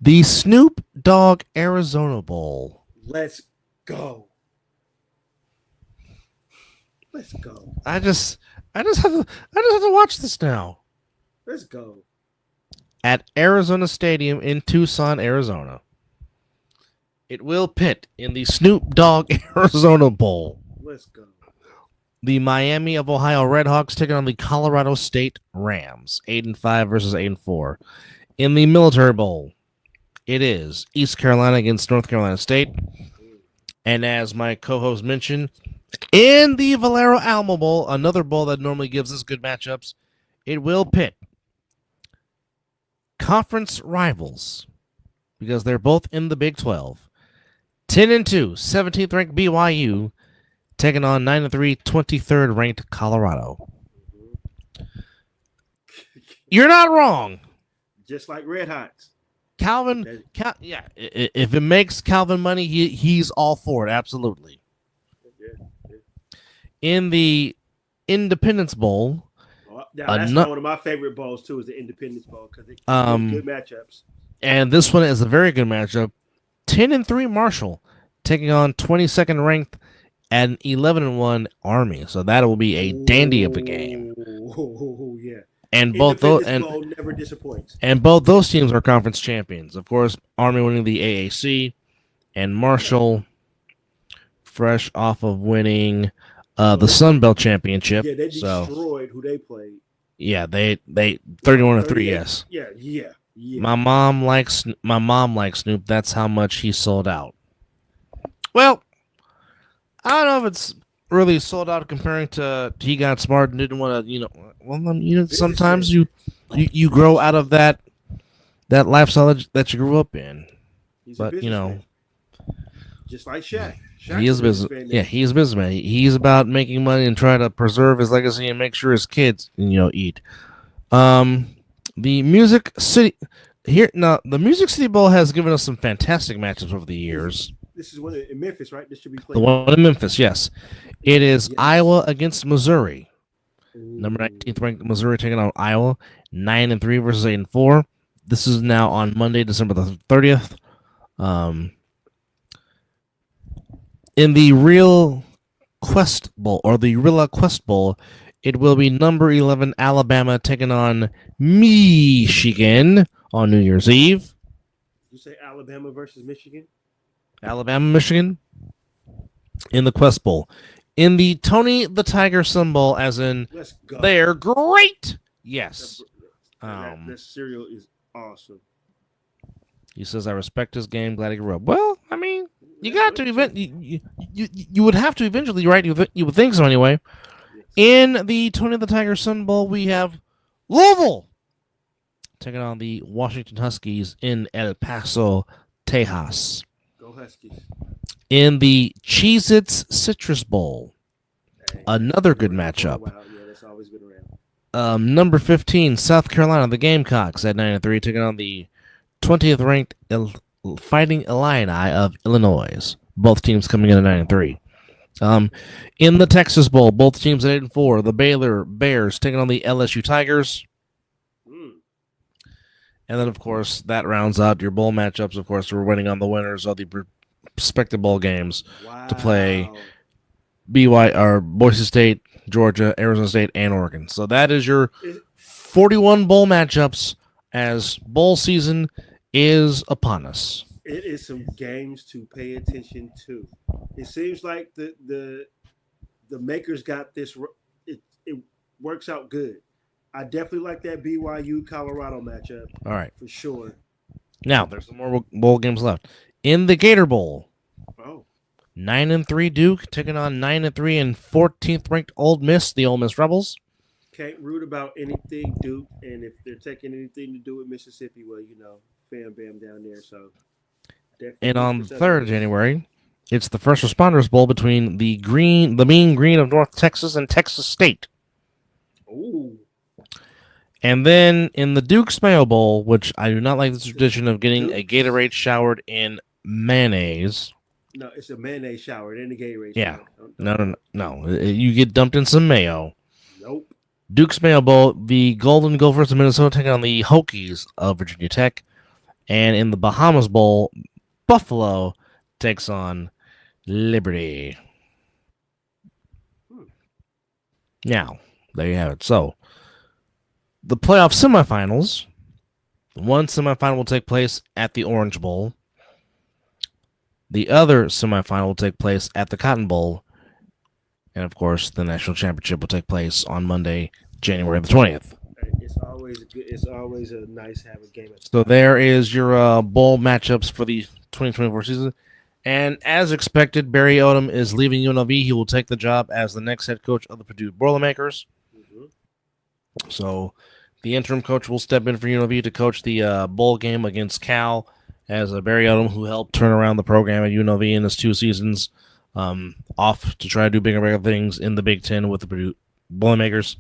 The Snoop Dogg Arizona Bowl. Let's go. Let's go. I just have to watch this now. Let's go. At Arizona Stadium in Tucson, Arizona. It will pit in the Snoop Dogg Arizona Bowl. Let's go. The Miami of Ohio Redhawks taking on the Colorado State Rams. 8-5 versus 8-4. In the Military Bowl, it is East Carolina against North Carolina State. And as my co-host mentioned, in the Valero Alamo Bowl, another bowl that normally gives us good matchups, it will pit conference rivals because they're both in the Big 12. 10-2, 17th ranked BYU taking on 9-3, 23rd ranked Colorado. You're not wrong. Just like Red Hots. Calvin, yeah. If it makes Calvin money, he's all for it. Absolutely. In the Independence Bowl, that's one of my favorite bowls too. Is the Independence Bowl because it's good matchups. And this one is a very good matchup. 10-3 Marshall taking on 22nd ranked and 11-1 Army. So that will be a dandy of a game. Yeah. And both those bowl never disappoints. And both those teams are conference champions. Of course, Army winning the AAC, and Marshall fresh off of winning the Sun Belt Championship. Yeah, they destroyed who they played. Yeah, they 31-3. Yes. Yeah. My mom likes Snoop. That's how much he sold out. Well, I don't know if it's really sold out comparing to he got smart and didn't want to, sometimes you grow out of that lifestyle that you grew up in. But just like Shaq. He is a business. Yeah, he's a businessman. He's about making money and trying to preserve his legacy and make sure his kids eat. The Music City the Music City Bowl has given us some fantastic matchups over the years. This is one in Memphis, right? This should be played. The one in Memphis, yes. It is Iowa against Missouri. Number 19th ranked Missouri taking on Iowa. 9-3 versus 8-4. This is now on Monday, December the 30th. In the Real Quest Bowl, or the Rilla Quest Bowl, it will be number 11 Alabama taking on Michigan on New Year's Eve. You say Alabama versus Michigan? Alabama, Michigan in the Quest Bowl. In the Tony the Tiger Sun Bowl, as in they're great. Yes. That cereal is awesome. He says, I respect his game. Glad he grew up. Well, I mean, you got to you would have to eventually, right? You would think so anyway. Yes. In the Tony the Tiger Sun Bowl, we have Louisville taking on the Washington Huskies in El Paso, Texas. Go Huskies. In the Cheez-Its Citrus Bowl, another good matchup. Wow, yeah, that's always been around. Number 15, South Carolina, the Gamecocks at 9-3, taking on the 20th ranked Fighting Illini of Illinois. Both teams coming in at 9-3. In the Texas Bowl, both teams at 8-4. The Baylor Bears taking on the LSU Tigers. And then, of course, that rounds out your bowl matchups. Of course, we're waiting on the winners of the respective bowl games to play Boise State, Georgia, Arizona State, and Oregon. So that is your 41 bowl matchups as bowl season is upon us. It is some games to pay attention to. It seems like the makers got this. It works out good. I definitely like that BYU Colorado matchup All right. for sure. Now, there's some more bowl games left. In the Gator Bowl, Oh, 9-3 Duke taking on 9-3 and 14th ranked Ole Miss, the Ole Miss Rebels. can't root about anything Duke, and if they're taking anything to do with Mississippi, well, fam bam down there. So definitely. And on the 3rd of January, it's the First Responders Bowl between the Mean Green of North Texas and Texas State. Ooh. And then in the Duke's Mayo Bowl, which I do not like the tradition of getting a Gatorade showered in mayonnaise. No, it's a mayonnaise shower. It ain't a Gatorade Yeah. shower. No. You get dumped in some mayo. Nope. Duke's Mayo Bowl, the Golden Gophers of Minnesota taking on the Hokies of Virginia Tech. And in the Bahamas Bowl, Buffalo takes on Liberty. Now, there you have it. So, the playoff semifinals. One semifinal will take place at the Orange Bowl. The other semifinal will take place at the Cotton Bowl. And, of course, the national championship will take place on Monday, January the 20th. It's always good. It's always a nice to have a game. So there is your bowl matchups for the 2024 season. And as expected, Barry Odom is leaving UNLV. He will take the job as the next head coach of the Purdue Boilermakers. Mm-hmm. So the interim coach will step in for UNLV to coach the bowl game against Cal, as Barry Odom, who helped turn around the program at UNLV in his 2 seasons, off to try to do bigger and bigger things in the Big Ten with the Purdue Boilermakers.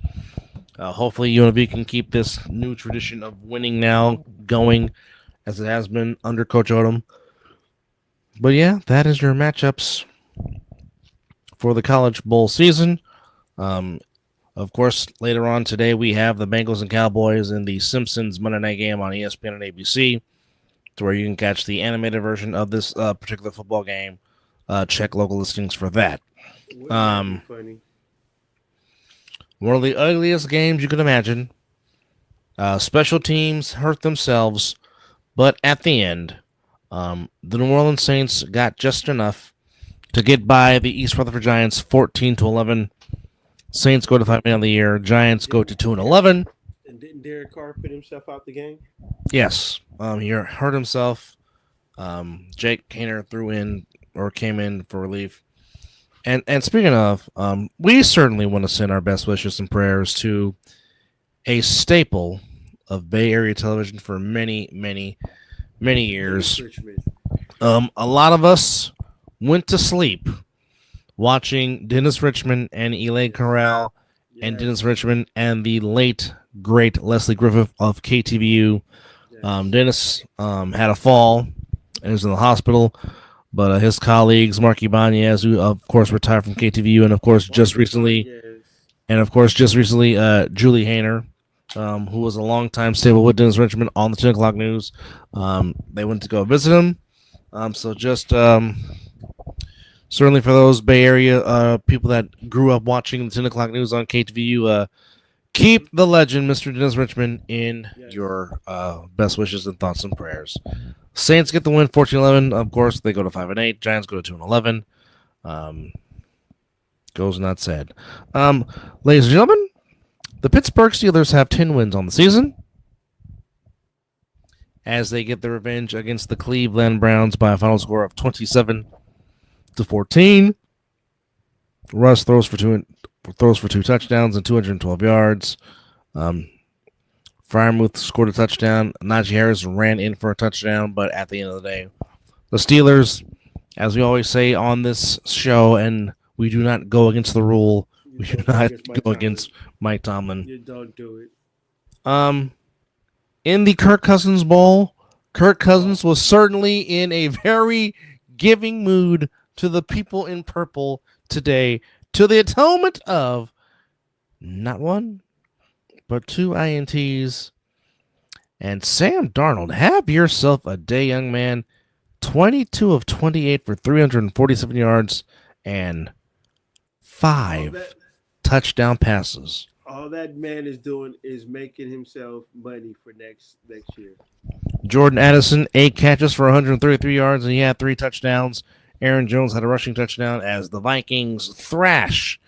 Hopefully UNLV can keep this new tradition of winning now going, as it has been under Coach Odom. But yeah, that is your matchups for the College Bowl season. Of course, later on today, we have the Bengals and Cowboys in the Simpsons Monday Night Game on ESPN and ABC, to where you can catch the animated version of this particular football game. Check local listings for that. Funny. One of the ugliest games you can imagine. Special teams hurt themselves, but at the end, the New Orleans Saints got just enough to get by the East Rutherford Giants 14-11. Saints go to 5-man of the year. Giants go to 2-11. And didn't Derek Carr put himself out the game? Yes, he hurt himself. Jake Kaner came in for relief. And speaking of, we certainly want to send our best wishes and prayers to a staple of Bay Area television for many, many, many years. A lot of us went to sleep watching Dennis Richmond and Elaine Corral, and Dennis Richmond and the late, great Leslie Griffith of KTVU. Dennis had a fall and was in the hospital. But his colleagues, Mark Ibanez, who of course retired from KTVU, and of course just recently, Julie Hayner, who was a longtime stable with Dennis Richmond on the 10 o'clock news. They went to go visit him. So just certainly for those Bay Area people that grew up watching the 10 o'clock news on KTVU, keep the legend, Mr. Dennis Richmond, in your best wishes and thoughts and prayers. Saints get the win 14-11. Of course, they go to 5-8. Giants go to 2-11. Goes not said. Ladies and gentlemen, the Pittsburgh Steelers have 10 wins on the season, as they get their revenge against the Cleveland Browns by a final score of 27-14. Russ throws for two touchdowns and 212 yards. Freiermuth scored a touchdown. Najee Harris ran in for a touchdown, but at the end of the day, the Steelers, as we always say on this show, and we do not go against the rule, we do not go against Mike Tomlin. You don't do it. In the Kirk Cousins Bowl, Kirk Cousins was certainly in a very giving mood to the people in purple today, to the atonement of not one, but 2 INTs. And Sam Darnold, have yourself a day, young man. 22 of 28 for 347 yards and 5 touchdown passes. All that man is doing is making himself money for next year. Jordan Addison, 8 catches for 133 yards, and he had 3 touchdowns. Aaron Jones had a rushing touchdown as the Vikings thrash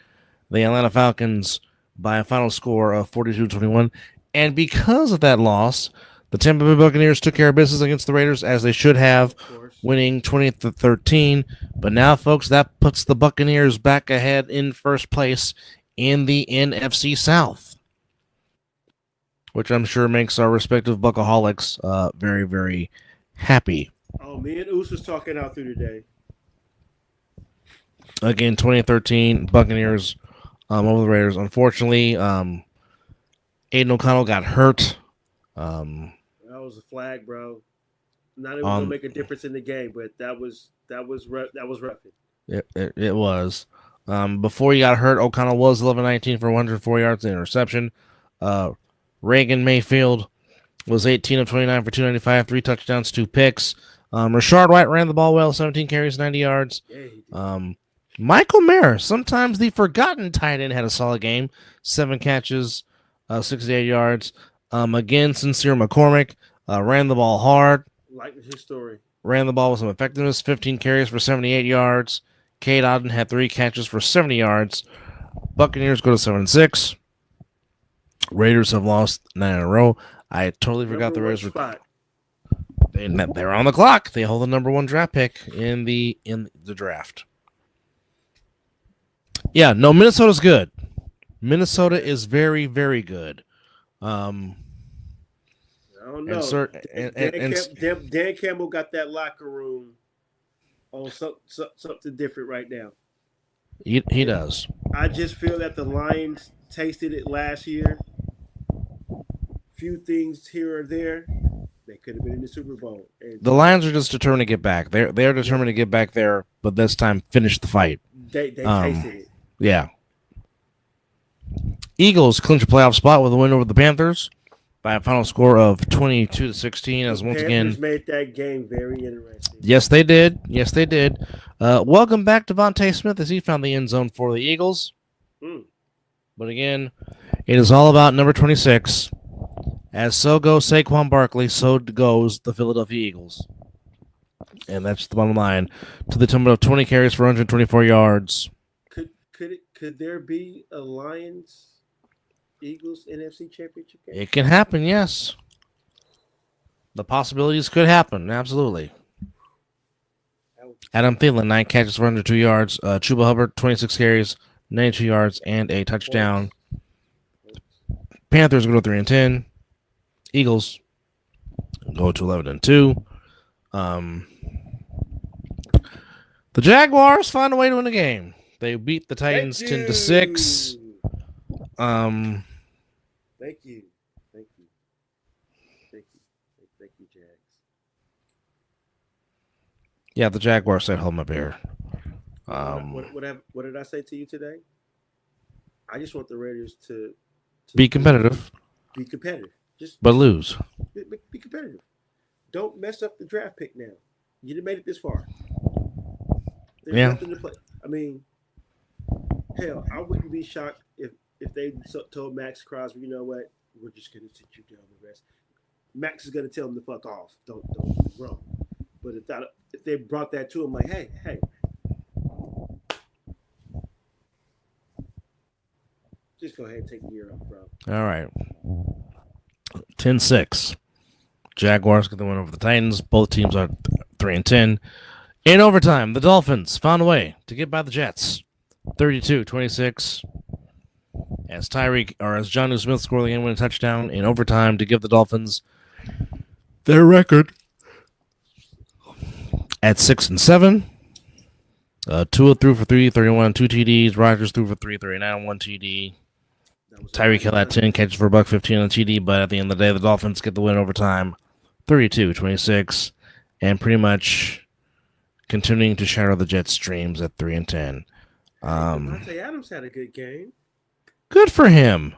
the Atlanta Falcons by a final score of 42-21. And because of that loss, the Tampa Bay Buccaneers took care of business against the Raiders as they should have, winning 20-13. But now, folks, that puts the Buccaneers back ahead in first place in the NFC South, which I'm sure makes our respective Buckaholics very, very happy. Oh, me and Oos was talking out through today. Again, 2013 Buccaneers over the Raiders. Unfortunately, Aiden O'Connell got hurt. That was a flag, bro. Not even gonna make a difference in the game, but that was rough. It was. Before he got hurt, O'Connell was 11-19 for 104 yards and interception. Reagan Mayfield was 18 of 29 for 295, 3 touchdowns, 2 picks. Rashard White ran the ball well, 17 carries, 90 yards. Michael Mayer, sometimes the forgotten tight end, had a solid game, 7 catches, 68 yards. Again, Sincere McCormick ran the ball hard. Like his story. Ran the ball with some effectiveness, 15 carries for 78 yards. Cade Otton had 3 catches for 70 yards. Buccaneers go to 7-6. Raiders have lost 9 in a row. I totally forgot the Raiders were. They're on the clock. They hold the number 1 draft pick in the draft. Yeah, no, Minnesota's good. Minnesota is very, very good. I don't know. Dan Campbell got that locker room on something different right now. He does. I just feel that the Lions tasted it last year. Few things here or there. They could have been in the Super Bowl. The Lions are just determined to get back. They're determined to get back there, but this time finish the fight. They tasted it. Yeah. Eagles clinch a playoff spot with a win over the Panthers by a final score of 22-16. As once again, made that game very interesting. Yes, they did. Welcome back to Devontae Smith as he found the end zone for the Eagles. But again, it is all about number 26. As so goes Saquon Barkley, so goes the Philadelphia Eagles. And that's the bottom line. To the tune of 20 carries for 124 yards. Could there be a Lions-Eagles NFC Championship game? It can happen, yes. The possibilities could happen, absolutely. Adam Thielen, 9 catches for 102 yards. Chuba Hubbard, 26 carries, 92 yards, and a touchdown. Panthers go to 3-10. Eagles go to 11-2. The Jaguars find a way to win the game. They beat the Titans 10-6. Thank you, Jags. Yeah, the Jaguars said, "Hold my beer." What did I say to you today? I just want the Raiders to be competitive. Be competitive. But lose. Be competitive. Don't mess up the draft pick now. You done made it this far. There's nothing to play. I mean, hell, I wouldn't be shocked if they told Max Crosby, you know what, we're just going to sit you down the rest. Max is going to tell him to fuck off. Don't do wrong. But if they brought that to him, like, hey, just go ahead and take the year off, bro. All right. 10-6. Jaguars get the win over the Titans. Both teams are 3-10. In overtime, the Dolphins found a way to get by the Jets. 32-26. As Jonnu Smith scored the game-winning touchdown in overtime to give the Dolphins their record at 6-7. Tua threw for 331, 2 TDs. Rodgers threw for 339, 1 TD. Tyreek Hill had 10 catches for $115 on TD, but at the end of the day, the Dolphins get the win overtime, 32-26, and pretty much continuing to shatter the Jets' dreams at 3-10. Devontae Adams had a good game. Good for him.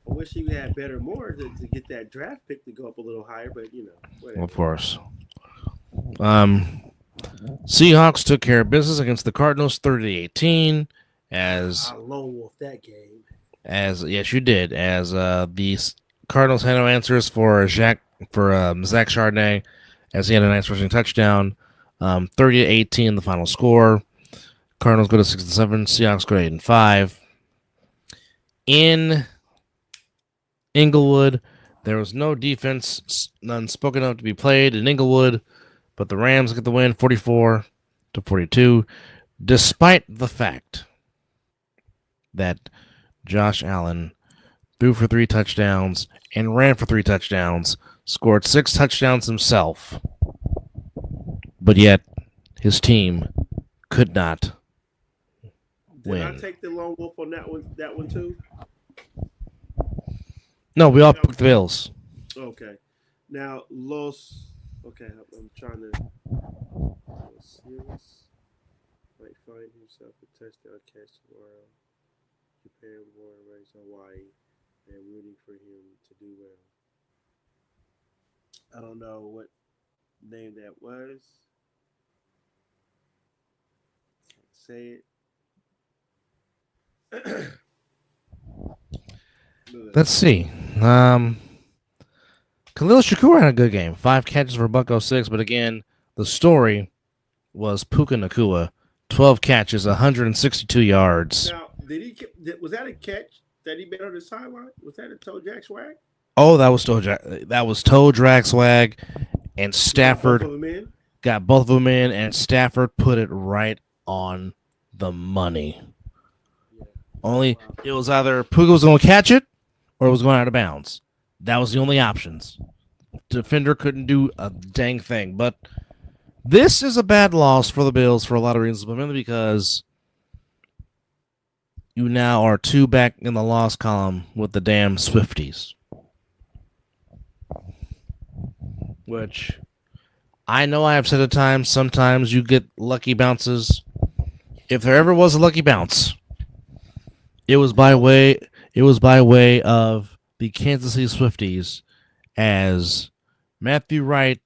I wish he had better more to get that draft pick to go up a little higher, but whatever. Of course. Seahawks took care of business against the Cardinals 30-18. As I lone wolf that game. Yes, you did. As the Cardinals had no answers for Zach Chardonnay, as he had a nice rushing touchdown. 30-18 the final score. Cardinals go to 6-7. Seahawks go to 8-5. In Inglewood, there was no defense, none spoken of to be played in Inglewood, but the Rams get the win, 44-42, despite the fact that Josh Allen threw for 3 touchdowns and ran for 3 touchdowns, scored 6 touchdowns himself, but yet his team could not win. Did I take the lone wolf on that one too? No, we all picked the Bills. Okay. Now Okay, I'm trying to. Might find himself a touchdown catch tomorrow. Japan born and raised in Hawaii, and rooting for him to do well. I don't know what name that was. Can't say it. Let's see. Khalil Shakur had a good game. 5 catches for $106, but again, the story was Puka Nakua. 12 catches, 162 yards. Now, was that a catch that he made on the sideline? Was that a toe jack swag? Oh, that was toe drag swag, and Stafford got both of them in, and Stafford put it right on the money. Yeah. It was either Puka was going to catch it or it was going out of bounds. That was the only options. Defender couldn't do a dang thing. But this is a bad loss for the Bills for a lot of reasons, but mainly because you now are 2 back in the loss column with the damn Swifties. Which I know I have said at times, sometimes you get lucky bounces. If there ever was a lucky bounce, it was by way of the Kansas City Swifties, as Matthew Wright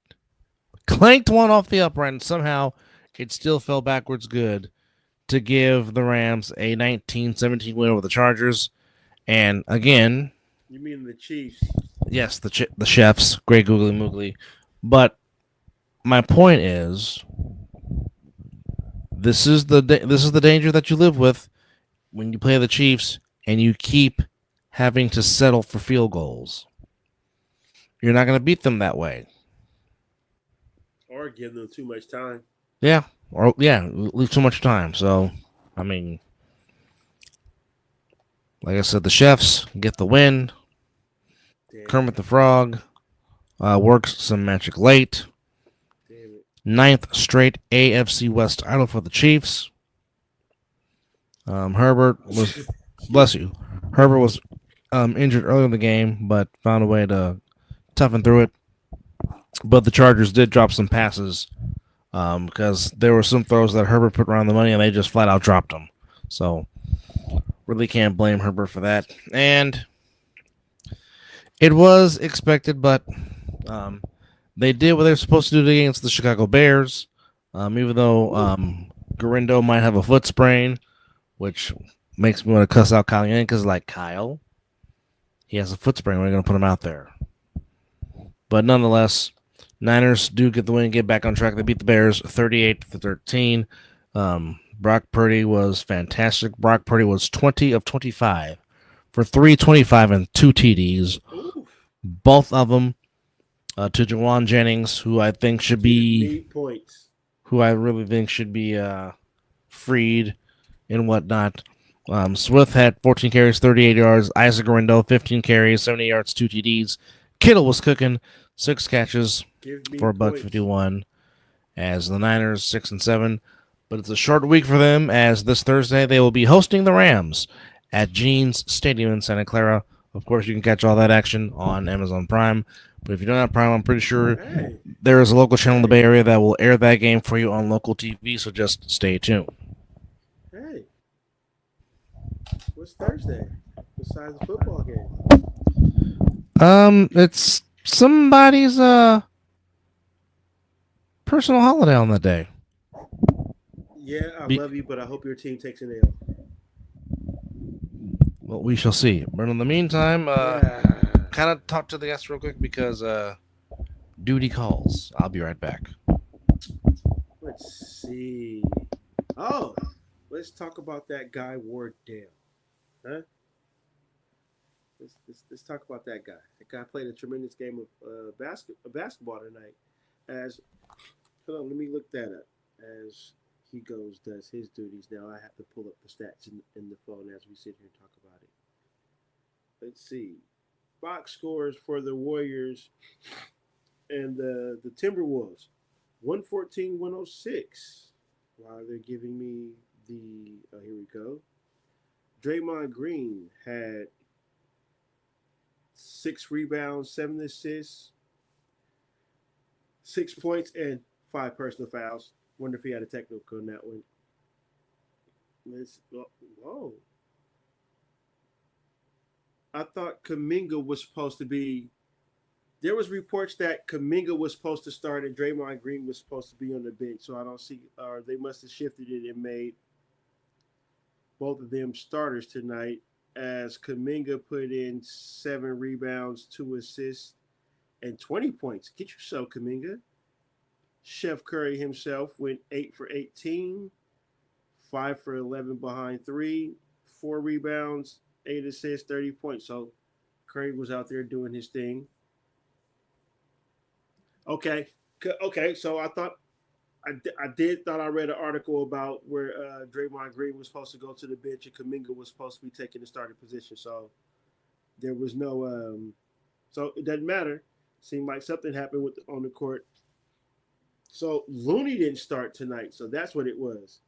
clanked one off the upright, and somehow it still fell backwards good to give the Rams a 19-17 win over the Chargers. And again, you mean the Chiefs? Yes, the Chefs, great googly moogly. But my point is, this is the danger that you live with when you play the Chiefs and you keep having to settle for field goals. You're not going to beat them that way. Or give them too much time. Yeah. Leave too much time. So, I mean, like I said, the Chefs get the win. Damn. Kermit the Frog works some magic late. 9th straight AFC West title for the Chiefs. Herbert was, bless you, Herbert was injured early in the game, but found a way to toughen through it. But the Chargers did drop some passes because there were some throws that Herbert put around the money and they just flat out dropped them. So really can't blame Herbert for that. And it was expected, but they did what they were supposed to do against the Chicago Bears. Even though Garindo might have a foot sprain, which makes me want to cuss out Kyle Young because, like, Kyle, he has a foot sprain. We're going to put him out there. But nonetheless, Niners do get the win, get back on track. They beat the Bears 38-13. Brock Purdy was fantastic. Brock Purdy was 20 of 25 for 325 and 2 TDs. Ooh. Both of them to Jawan Jennings, who I think should be who I really think should be freed and whatnot. Swift had 14 carries, 38 yards. Isaac Garindo, 15 carries, 70 yards, 2 TDs. Kittle was cooking, 6 catches for $151. As the Niners 6-7, but it's a short week for them. As this Thursday they will be hosting the Rams at Gene's Stadium in Santa Clara. Of course, you can catch all that action on Amazon Prime. But if you don't have Prime, I'm pretty sure there is a local channel in the Bay Area that will air that game for you on local TV. So just stay tuned. Hey, what's Thursday besides the football game? It's somebody's personal holiday on that day. Yeah, I love you, but I hope your team takes an L. Well, we shall see. But in the meantime, Yeah. kind of talk to the guests real quick because duty calls. I'll be right back. Let's see. Oh, let's talk about that guy Wardell. Huh? Let's talk about that guy. That guy played a tremendous game of basketball tonight. As hold on, let me look that up. As he does his duties. Now I have to pull up the stats in the phone as we sit here and talk about it. Let's see. Box scores for the Warriors and the Timberwolves. 114-106. Wow, they're giving me the here we go. Draymond Green had 6 rebounds, 7 assists, 6 points, and 5 personal fouls. Wonder if he had a technical on that one. Let's whoa. I thought Kaminga was supposed to be. There was reports that Kaminga was supposed to start and Draymond Green was supposed to be on the bench. So I don't see, or they must have shifted it and made both of them starters tonight. As Kaminga put in 7 rebounds, 2 assists, and 20 points. Get yourself, Kaminga. Chef Curry himself went 8 for 18, 5 for 11 behind three, 4 rebounds, 8 assists, 30 points. So Curry was out there doing his thing. Okay. Okay. So I did thought I read an article about where Draymond Green was supposed to go to the bench and Kaminga was supposed to be taking the starting position. So there was no. So it doesn't matter. Seemed like something happened on the court. So Looney didn't start tonight. So that's what it was.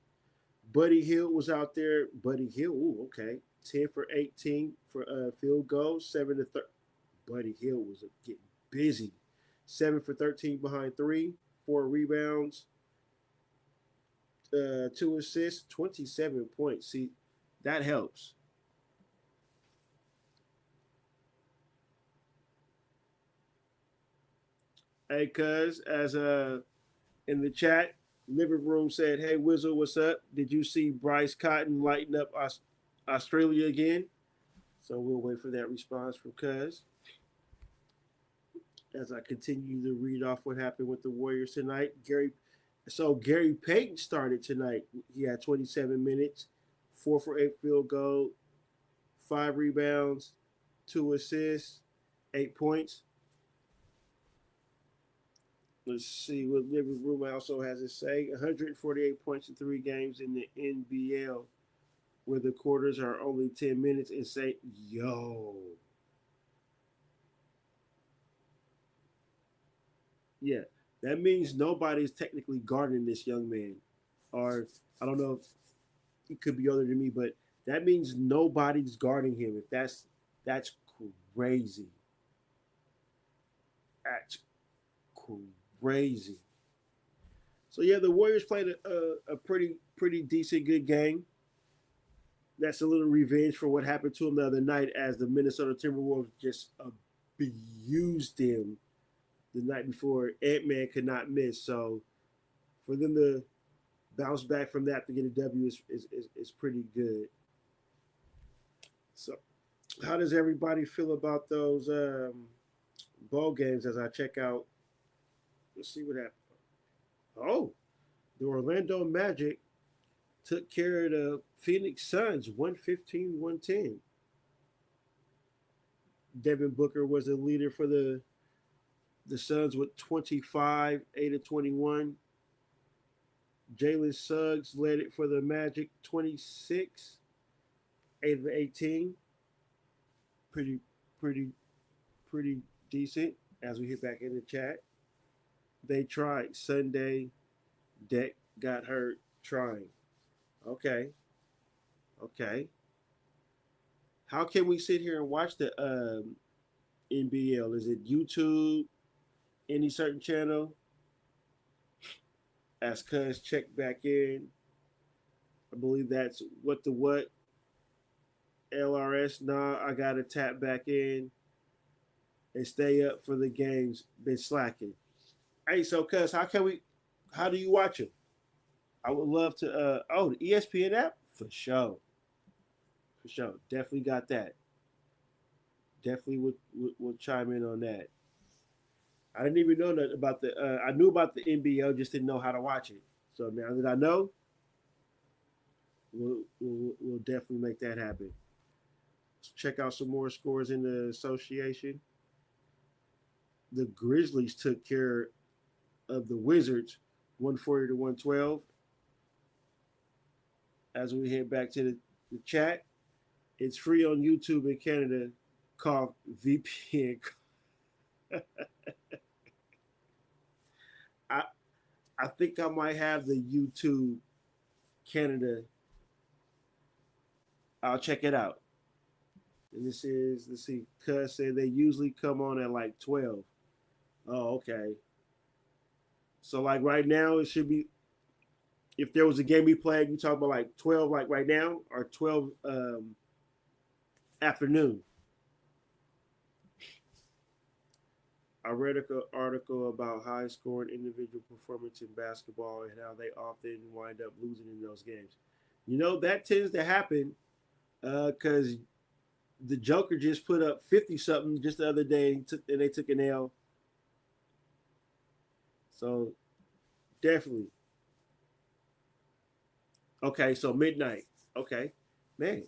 Buddy Hield was out there. Buddy Hield, ooh, okay, 10 for 18 for field goals, 7 to 30. Buddy Hield was getting busy. 7 for 13 behind three, 4 rebounds, 2 assists, 27 points. See, that helps. Hey, cuz, as in the chat, living room said, "Hey, Mizzle, what's up? Did you see Bryce Cotton lighting up Australia again?" So we'll wait for that response from cuz. As I continue to read off what happened with the Warriors tonight, Gary Payton started tonight. He had 27 minutes, 4 for 8 field goal, 5 rebounds, 2 assists, 8 points. Let's see what Living Room also has to say. 148 points in 3 games in the NBL, where the quarters are only 10 minutes, and say, yo. Yeah, that means nobody's technically guarding this young man. Or I don't know if he could be older than me, but that means nobody's guarding him. If that's crazy. That's crazy. So yeah, the Warriors played a pretty decent good game. That's a little revenge for what happened to them the other night, as the Minnesota Timberwolves just abused them the night before. Ant-Man could not miss. So for them to bounce back from that to get a W is pretty good. So how does everybody feel about those ball games as I check out? Let's see what happened. Oh, the Orlando Magic took care of the Phoenix Suns 115-110. Devin Booker was the leader for the Suns with 25, 8 of 21. Jalen Suggs led it for the Magic, 26, 8 of 18. Pretty, pretty, pretty decent. As we hit back in the chat, they tried. Sunday, Deck got hurt trying. Okay. How can we sit here and watch the NBL? Is it YouTube? Any certain channel? As Cuz check back in. I believe that's what LRS. Nah, I gotta tap back in and stay up for the games. Been slacking. Hey, so Cuz, how do you watch it? I would love to the ESPN app for sure. For sure. Definitely got that. Definitely would chime in on that. I didn't even know that about the. I knew about the NBL, just didn't know how to watch it. So now that I know, we'll definitely make that happen. Let's check out some more scores in the association. The Grizzlies took care of the Wizards, 140 to 112. As we head back to the chat, it's free on YouTube in Canada. Called VPN. I I think I might have the YouTube Canada. I'll check it out. And this is, let's see, Cuz said they usually come on at like 12. Oh, okay. So like right now it should be, if there was a game we played, you talk about like 12 like right now, or 12 afternoon. I read an article about high scoring individual performance in basketball and how they often wind up losing in those games. You know, that tends to happen because the Joker just put up 50 something just the other day and they took an L. So definitely. Okay, so midnight. Okay. Man,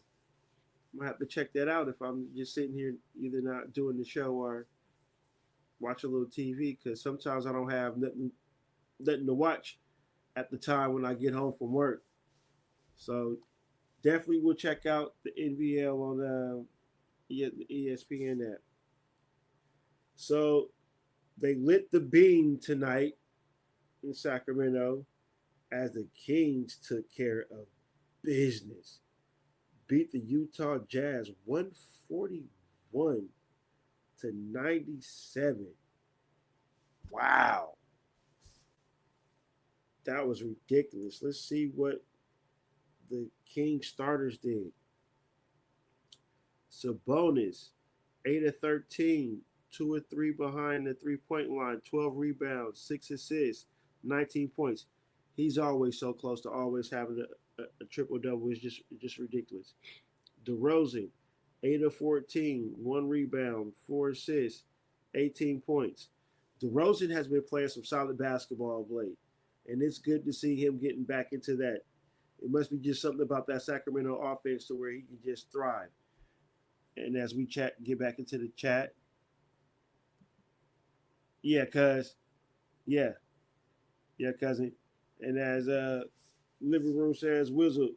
I'm gonna have to check that out if I'm just sitting here either not doing the show or watch a little TV, because sometimes I don't have nothing to watch at the time when I get home from work. So definitely will check out the NBL on the ESPN app. So they lit the beam tonight in Sacramento as the Kings took care of business. Beat the Utah Jazz 141 to 97. Wow. That was ridiculous. Let's see what the King starters did. Sabonis, 8 of 13, 2 of 3 behind the 3-point line, 12 rebounds, 6 assists, 19 points. He's always so close to always having a triple double. It's just ridiculous. DeRozan, 8 of 14, 1 rebound, 4 assists, 18 points. DeRozan has been playing some solid basketball of late, and it's good to see him getting back into that. It must be just something about that Sacramento offense to where he can just thrive. And as we get back into the chat, yeah, yeah, cousin. And as Living Room says, Mizzle,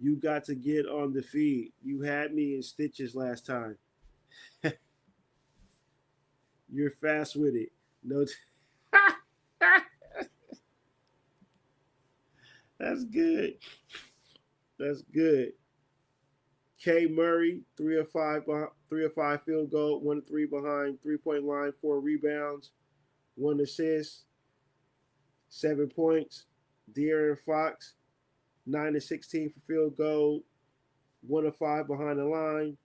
you got to get on the feed. You had me in stitches last time. You're fast with it. No, that's good. That's good. K Murray, 3 of 5, 3 of 5 field goal, 1 of 3 behind 3-point line, 4 rebounds, 1 assist, 7 points. De'Aaron Fox, 9 of 16 for field goal, 1 of 5 behind the line,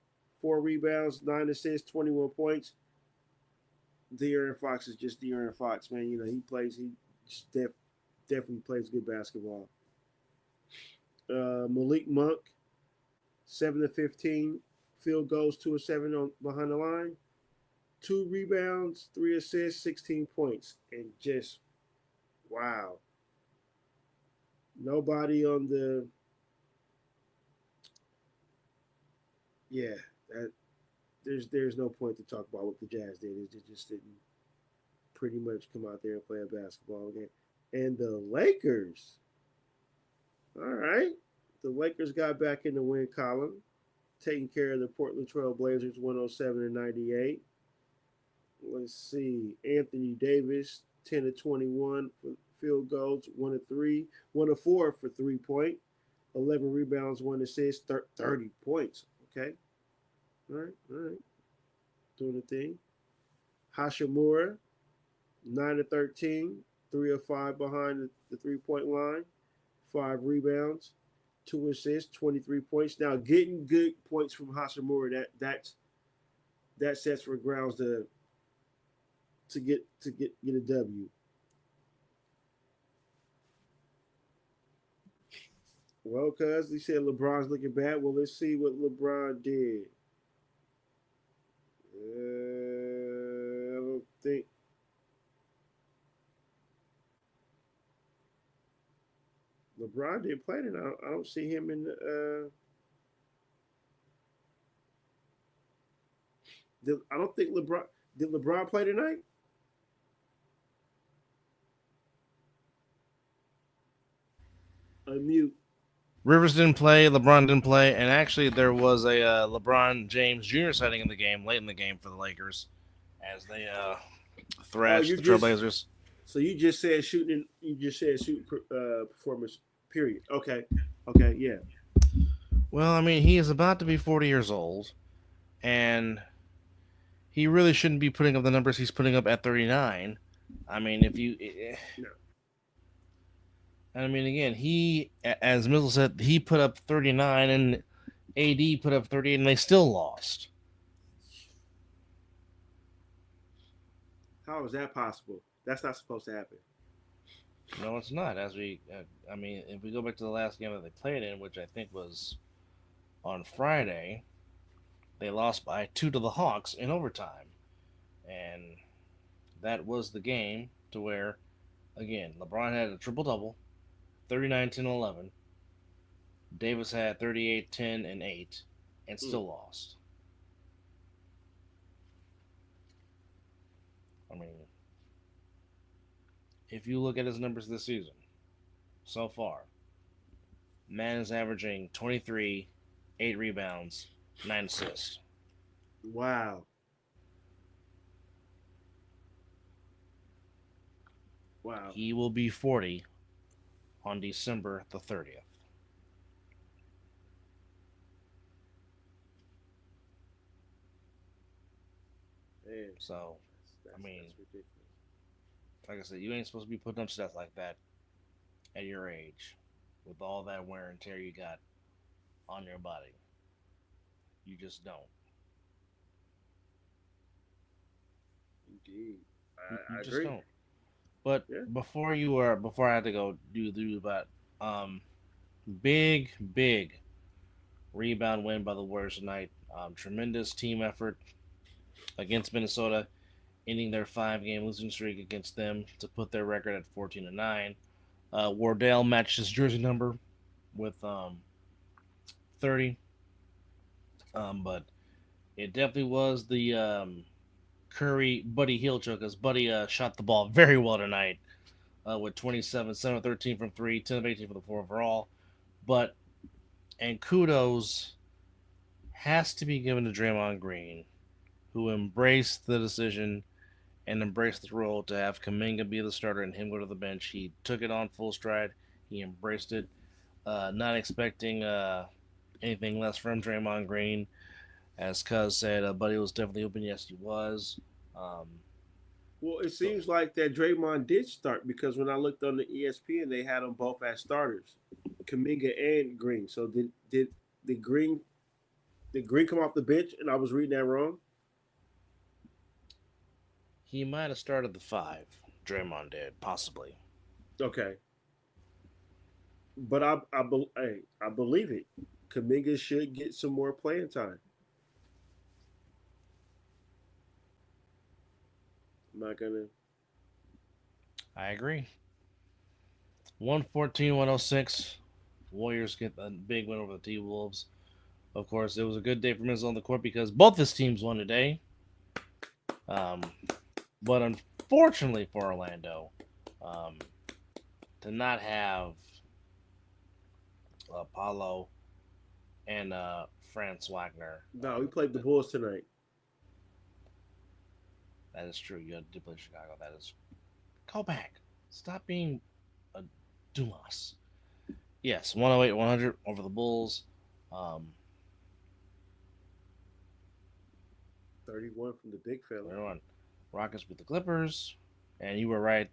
4 rebounds, 9 assists, 21 points. De'Aaron Fox is just De'Aaron Fox, man. You know, he definitely plays good basketball. Malik Monk, 7 of 15, field goals, 2 of 7 behind the line, 2 rebounds, 3 assists, 16 points. And just, wow. Nobody on the, yeah, there's no point to talk about what the Jazz did. It just didn't pretty much come out there and play a basketball game. And the Lakers, all right. The Lakers got back in the win column, taking care of the Portland Trail Blazers 107-98. Let's see. Anthony Davis, 10 of 21 for field goals, 1 of 3, 1 of 4 for 3-point, 11 rebounds, 1 assist, 30 points. Okay. All right. Doing the thing. Hashimura, 9 of 13, 3 of 5 behind the 3-point line, 5 rebounds, 2 assists, 23 points. Now getting good points from Hashimura, that sets for grounds to get a W. Well, cuz he said LeBron's looking bad. Well, let's see what LeBron did. I don't think LeBron didn't play tonight. I don't see him in the. I don't think LeBron did. LeBron play tonight? Unmute. Rivers didn't play, LeBron didn't play, and actually there was a LeBron James Jr. sighting in the game, late in the game for the Lakers, as they Oh, thrashed you the just Trailblazers. so you just said shooting. You just said shooting performance. Period. Okay. Okay. Yeah. Well, I mean, he is about to be 40 years old, and he really shouldn't be putting up the numbers he's putting up at 39. I mean, if you, No. I mean, again, he, as Mizzle said, he put up 39, and AD put up 38, and they still lost. How is that possible? That's not supposed to happen. No, it's not. As we, I mean, if we go back to the last game that they played in, which I think was on Friday, they lost by 2 to the Hawks in overtime. And that was the game to where, again, LeBron had a triple double, 39, 10, 11. Davis had 38, 10, and 8, and Mm. still lost. I mean, if you look at his numbers this season, so far, man is averaging 23, 8 rebounds, 9 assists. Wow. Wow. He will be 40 on December the 30th. Man, So, that's I mean, that's ridiculous. like I said, you ain't supposed to be putting up stats like that at your age with all that wear and tear you got on your body. You just don't. Indeed. You I just agree. don't. But Yeah. before I had to go do that, um, big rebound win by the Warriors tonight. Tremendous team effort against Minnesota, ending their 5-game losing streak against them to put their record at 14-9. Wardell matched his jersey number with 30, but it definitely was the Curry Buddy heel choke, as Buddy shot the ball very well tonight with 27, 7 of 13 from 3, 10 of 18 for the 4 overall. But, and kudos has to be given to Draymond Green, who embraced the decision and embraced the role to have Kuminga be the starter and him go to the bench. He took it on full stride. He embraced it, not expecting anything less from Draymond Green. As Cuz said, Buddy was definitely open. Yes, he was. Um, Well, it so seems like that Draymond did start because when I looked on the ESPN, they had them both as starters, Kaminga and Green. So did Green did Green come off the bench and I was reading that wrong? he might have started the 5. Draymond did, possibly. Okay, but I believe it. Kaminga should get some more playing time. I'm not gonna. I agree. 114-106. Warriors get a big win over the T Wolves. Of course, it was a good day for Mizzle on the court because both his teams won today. Um, but unfortunately for Orlando, um, to not have Paulo and Franz Wagner. No, we played the Bulls tonight. That is true. You did play Chicago. That is. Go back. Stop being a Dumas. Yes, 108-100 over the Bulls. 31 from the big fella. Everyone, Rockets beat the Clippers, and you were right.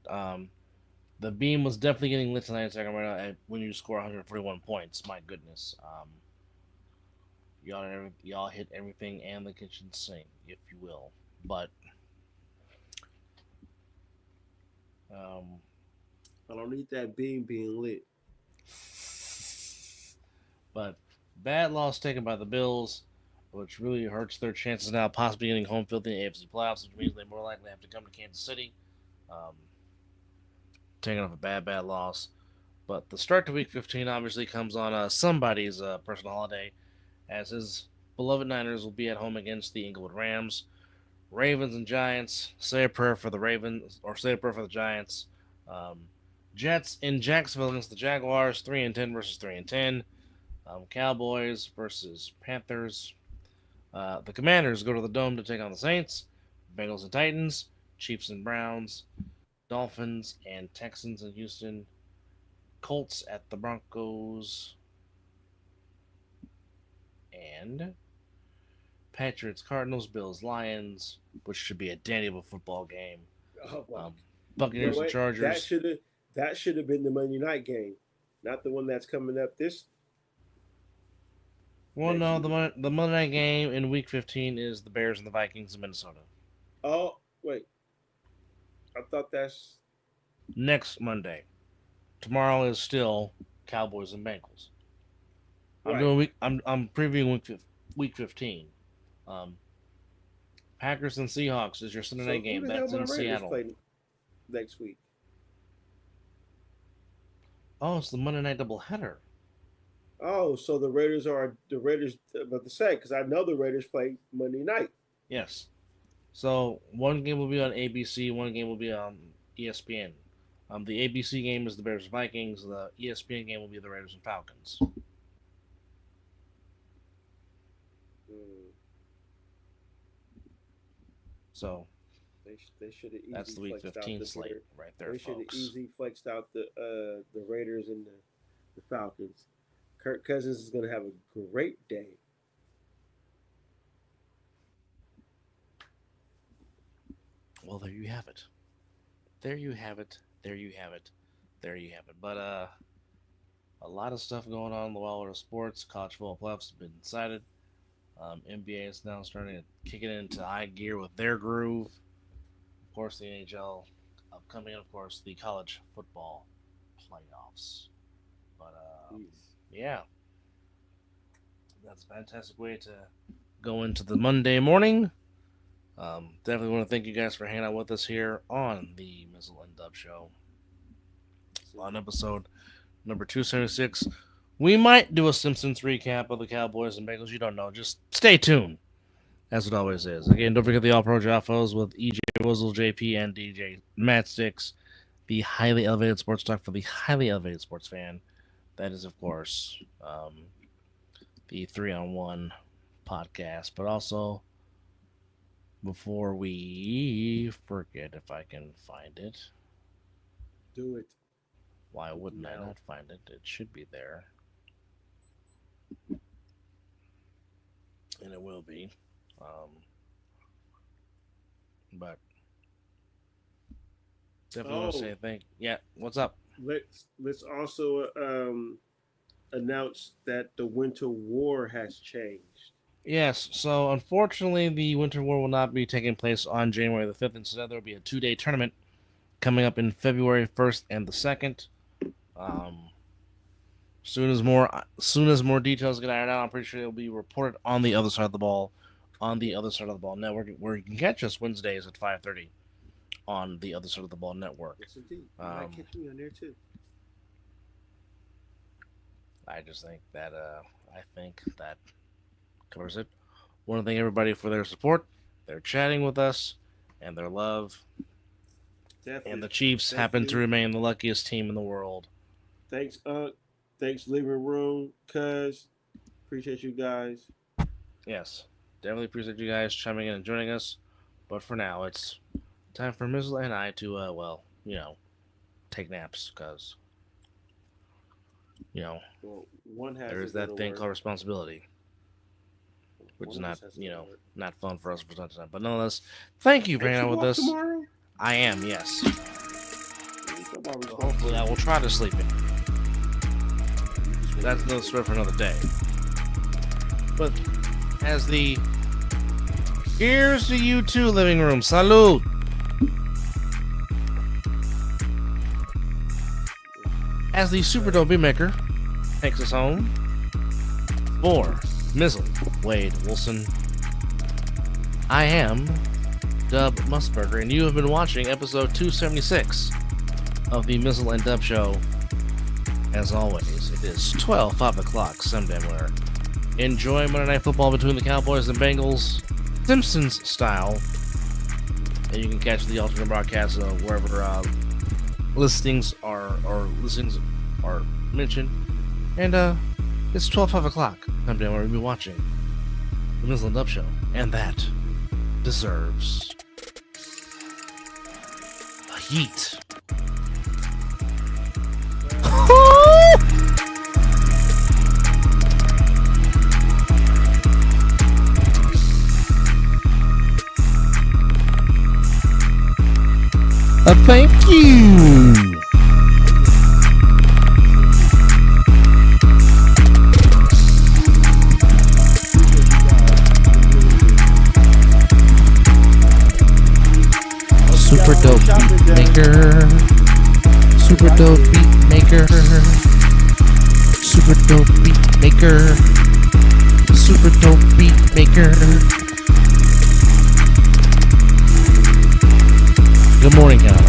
The beam was definitely getting lit tonight in Sacramento when you score 141 points. My goodness. Y'all hit everything and the kitchen sink, if you will. But I don't need that beam being lit. But bad loss taken by the Bills, which really hurts their chances now, possibly getting home field in the AFC playoffs, which means they more likely have to come to Kansas City. Um, Taking off a bad loss. But the start to Week 15 obviously comes on somebody's personal holiday, as his beloved Niners will be at home against the Inglewood Rams. Ravens and Giants, say a prayer for the Ravens, or say a prayer for the Giants. Um, Jets in Jacksonville against the Jaguars, 3-10 versus 3-10. Cowboys versus Panthers. The Commanders go to the Dome to take on the Saints. Bengals and Titans. Chiefs and Browns. Dolphins and Texans in Houston. Colts at the Broncos. And Patriots, Cardinals, Bills, Lions, which should be a dandy of a football game. Oh, wow. Buccaneers and Chargers. That should have been the Monday night game, not the one that's coming up this. Well, no, the Monday night game in Week 15 is the Bears and the Vikings in Minnesota. Oh, wait. I thought that's next Monday. Tomorrow is still Cowboys and Bengals. right. I'm previewing Week 15. Packers and Seahawks is your Sunday night game. That's in Seattle. Play next week. Oh, it's the Monday night doubleheader. Oh, so the Raiders about to say, because I know the Raiders play Monday night. Yes. So one game will be on ABC, one game will be on ESPN. The ABC game is the Bears and Vikings. The ESPN game will be the Raiders and Falcons. So they should have. That's the Week 15 slate right there, they folks. They should have easily flexed out the Raiders and the Falcons. Kirk Cousins is going to have a great day. Well, there you have it. There you have it. There you have it. There you have it. But a lot of stuff going on in the world of sports. College football playoffs have been decided. NBA is now starting to kick it into high gear with their groove. Of course, the NHL upcoming, and of course, the college football playoffs. But yeah, that's a fantastic way to go into the Monday morning. Definitely want to thank you guys for hanging out with us here on the Mizzle and Dub Show. On episode number 276, we might do a Simpsons recap of the Cowboys and Bengals. You don't know. Just stay tuned, as it always is. Again, don't forget the All-Pro Jaffos with EJ Wizzle, JP, and DJ Matchsticks, the highly elevated sports talk for the highly elevated sports fan. That is, of course, the 3-on-1 podcast. But also, before we forget, if I can find it. Do it. Why wouldn't I not find it? It should be there. And it will be. But definitely want to say thank you. Yeah, what's up? Let's also announce that the Winter War has changed. Yes, so unfortunately the Winter War will not be taking place on January the 5th. Instead, there will be a 2-day tournament coming up in February 1st and the 2nd. Soon as more details get ironed out, I'm pretty sure it'll be reported on the Other Side of the Ball, network, where you can catch us Wednesdays at 5:30 on the Other Side of the Ball network. Yes, indeed. You might catch me on there too. I just think that covers it. Want to thank everybody for their support, their chatting with us, and their love. Definitely. And the Chiefs happen to remain the luckiest team in the world. Thanks, thanks, Living Room, cuz. Appreciate you guys. Yes, definitely appreciate you guys chiming in and joining us. But for now, it's time for Mizzle and I to, take naps, because, one has there is that thing called responsibility, which is not, not fun for us for time to time. But nonetheless, thank you for hanging out with us. Tomorrow? I am, yes. Hopefully, I will try to sleep in. That's another story for another day. But as here's to you too, Living Room. Salud. As the Super Dope Beatmaker takes us home, For Mizzle, Wade Wilson, I am Dub Musburger, and you have been watching episode 276 of the Mizzle and Dub Show. As always, it is 5 o'clock Sunday, where enjoy Monday Night Football between the Cowboys and Bengals, Simpsons style. And you can catch the alternate broadcast wherever listings are mentioned. And it's 5 o'clock Sunday, where we'll be watching the Mizzle and Dub Show, and that deserves a yeet. Thank you. Super dope beat maker. Super dope beat maker. Super dope beat maker. Super dope beat maker. Good morning, guys.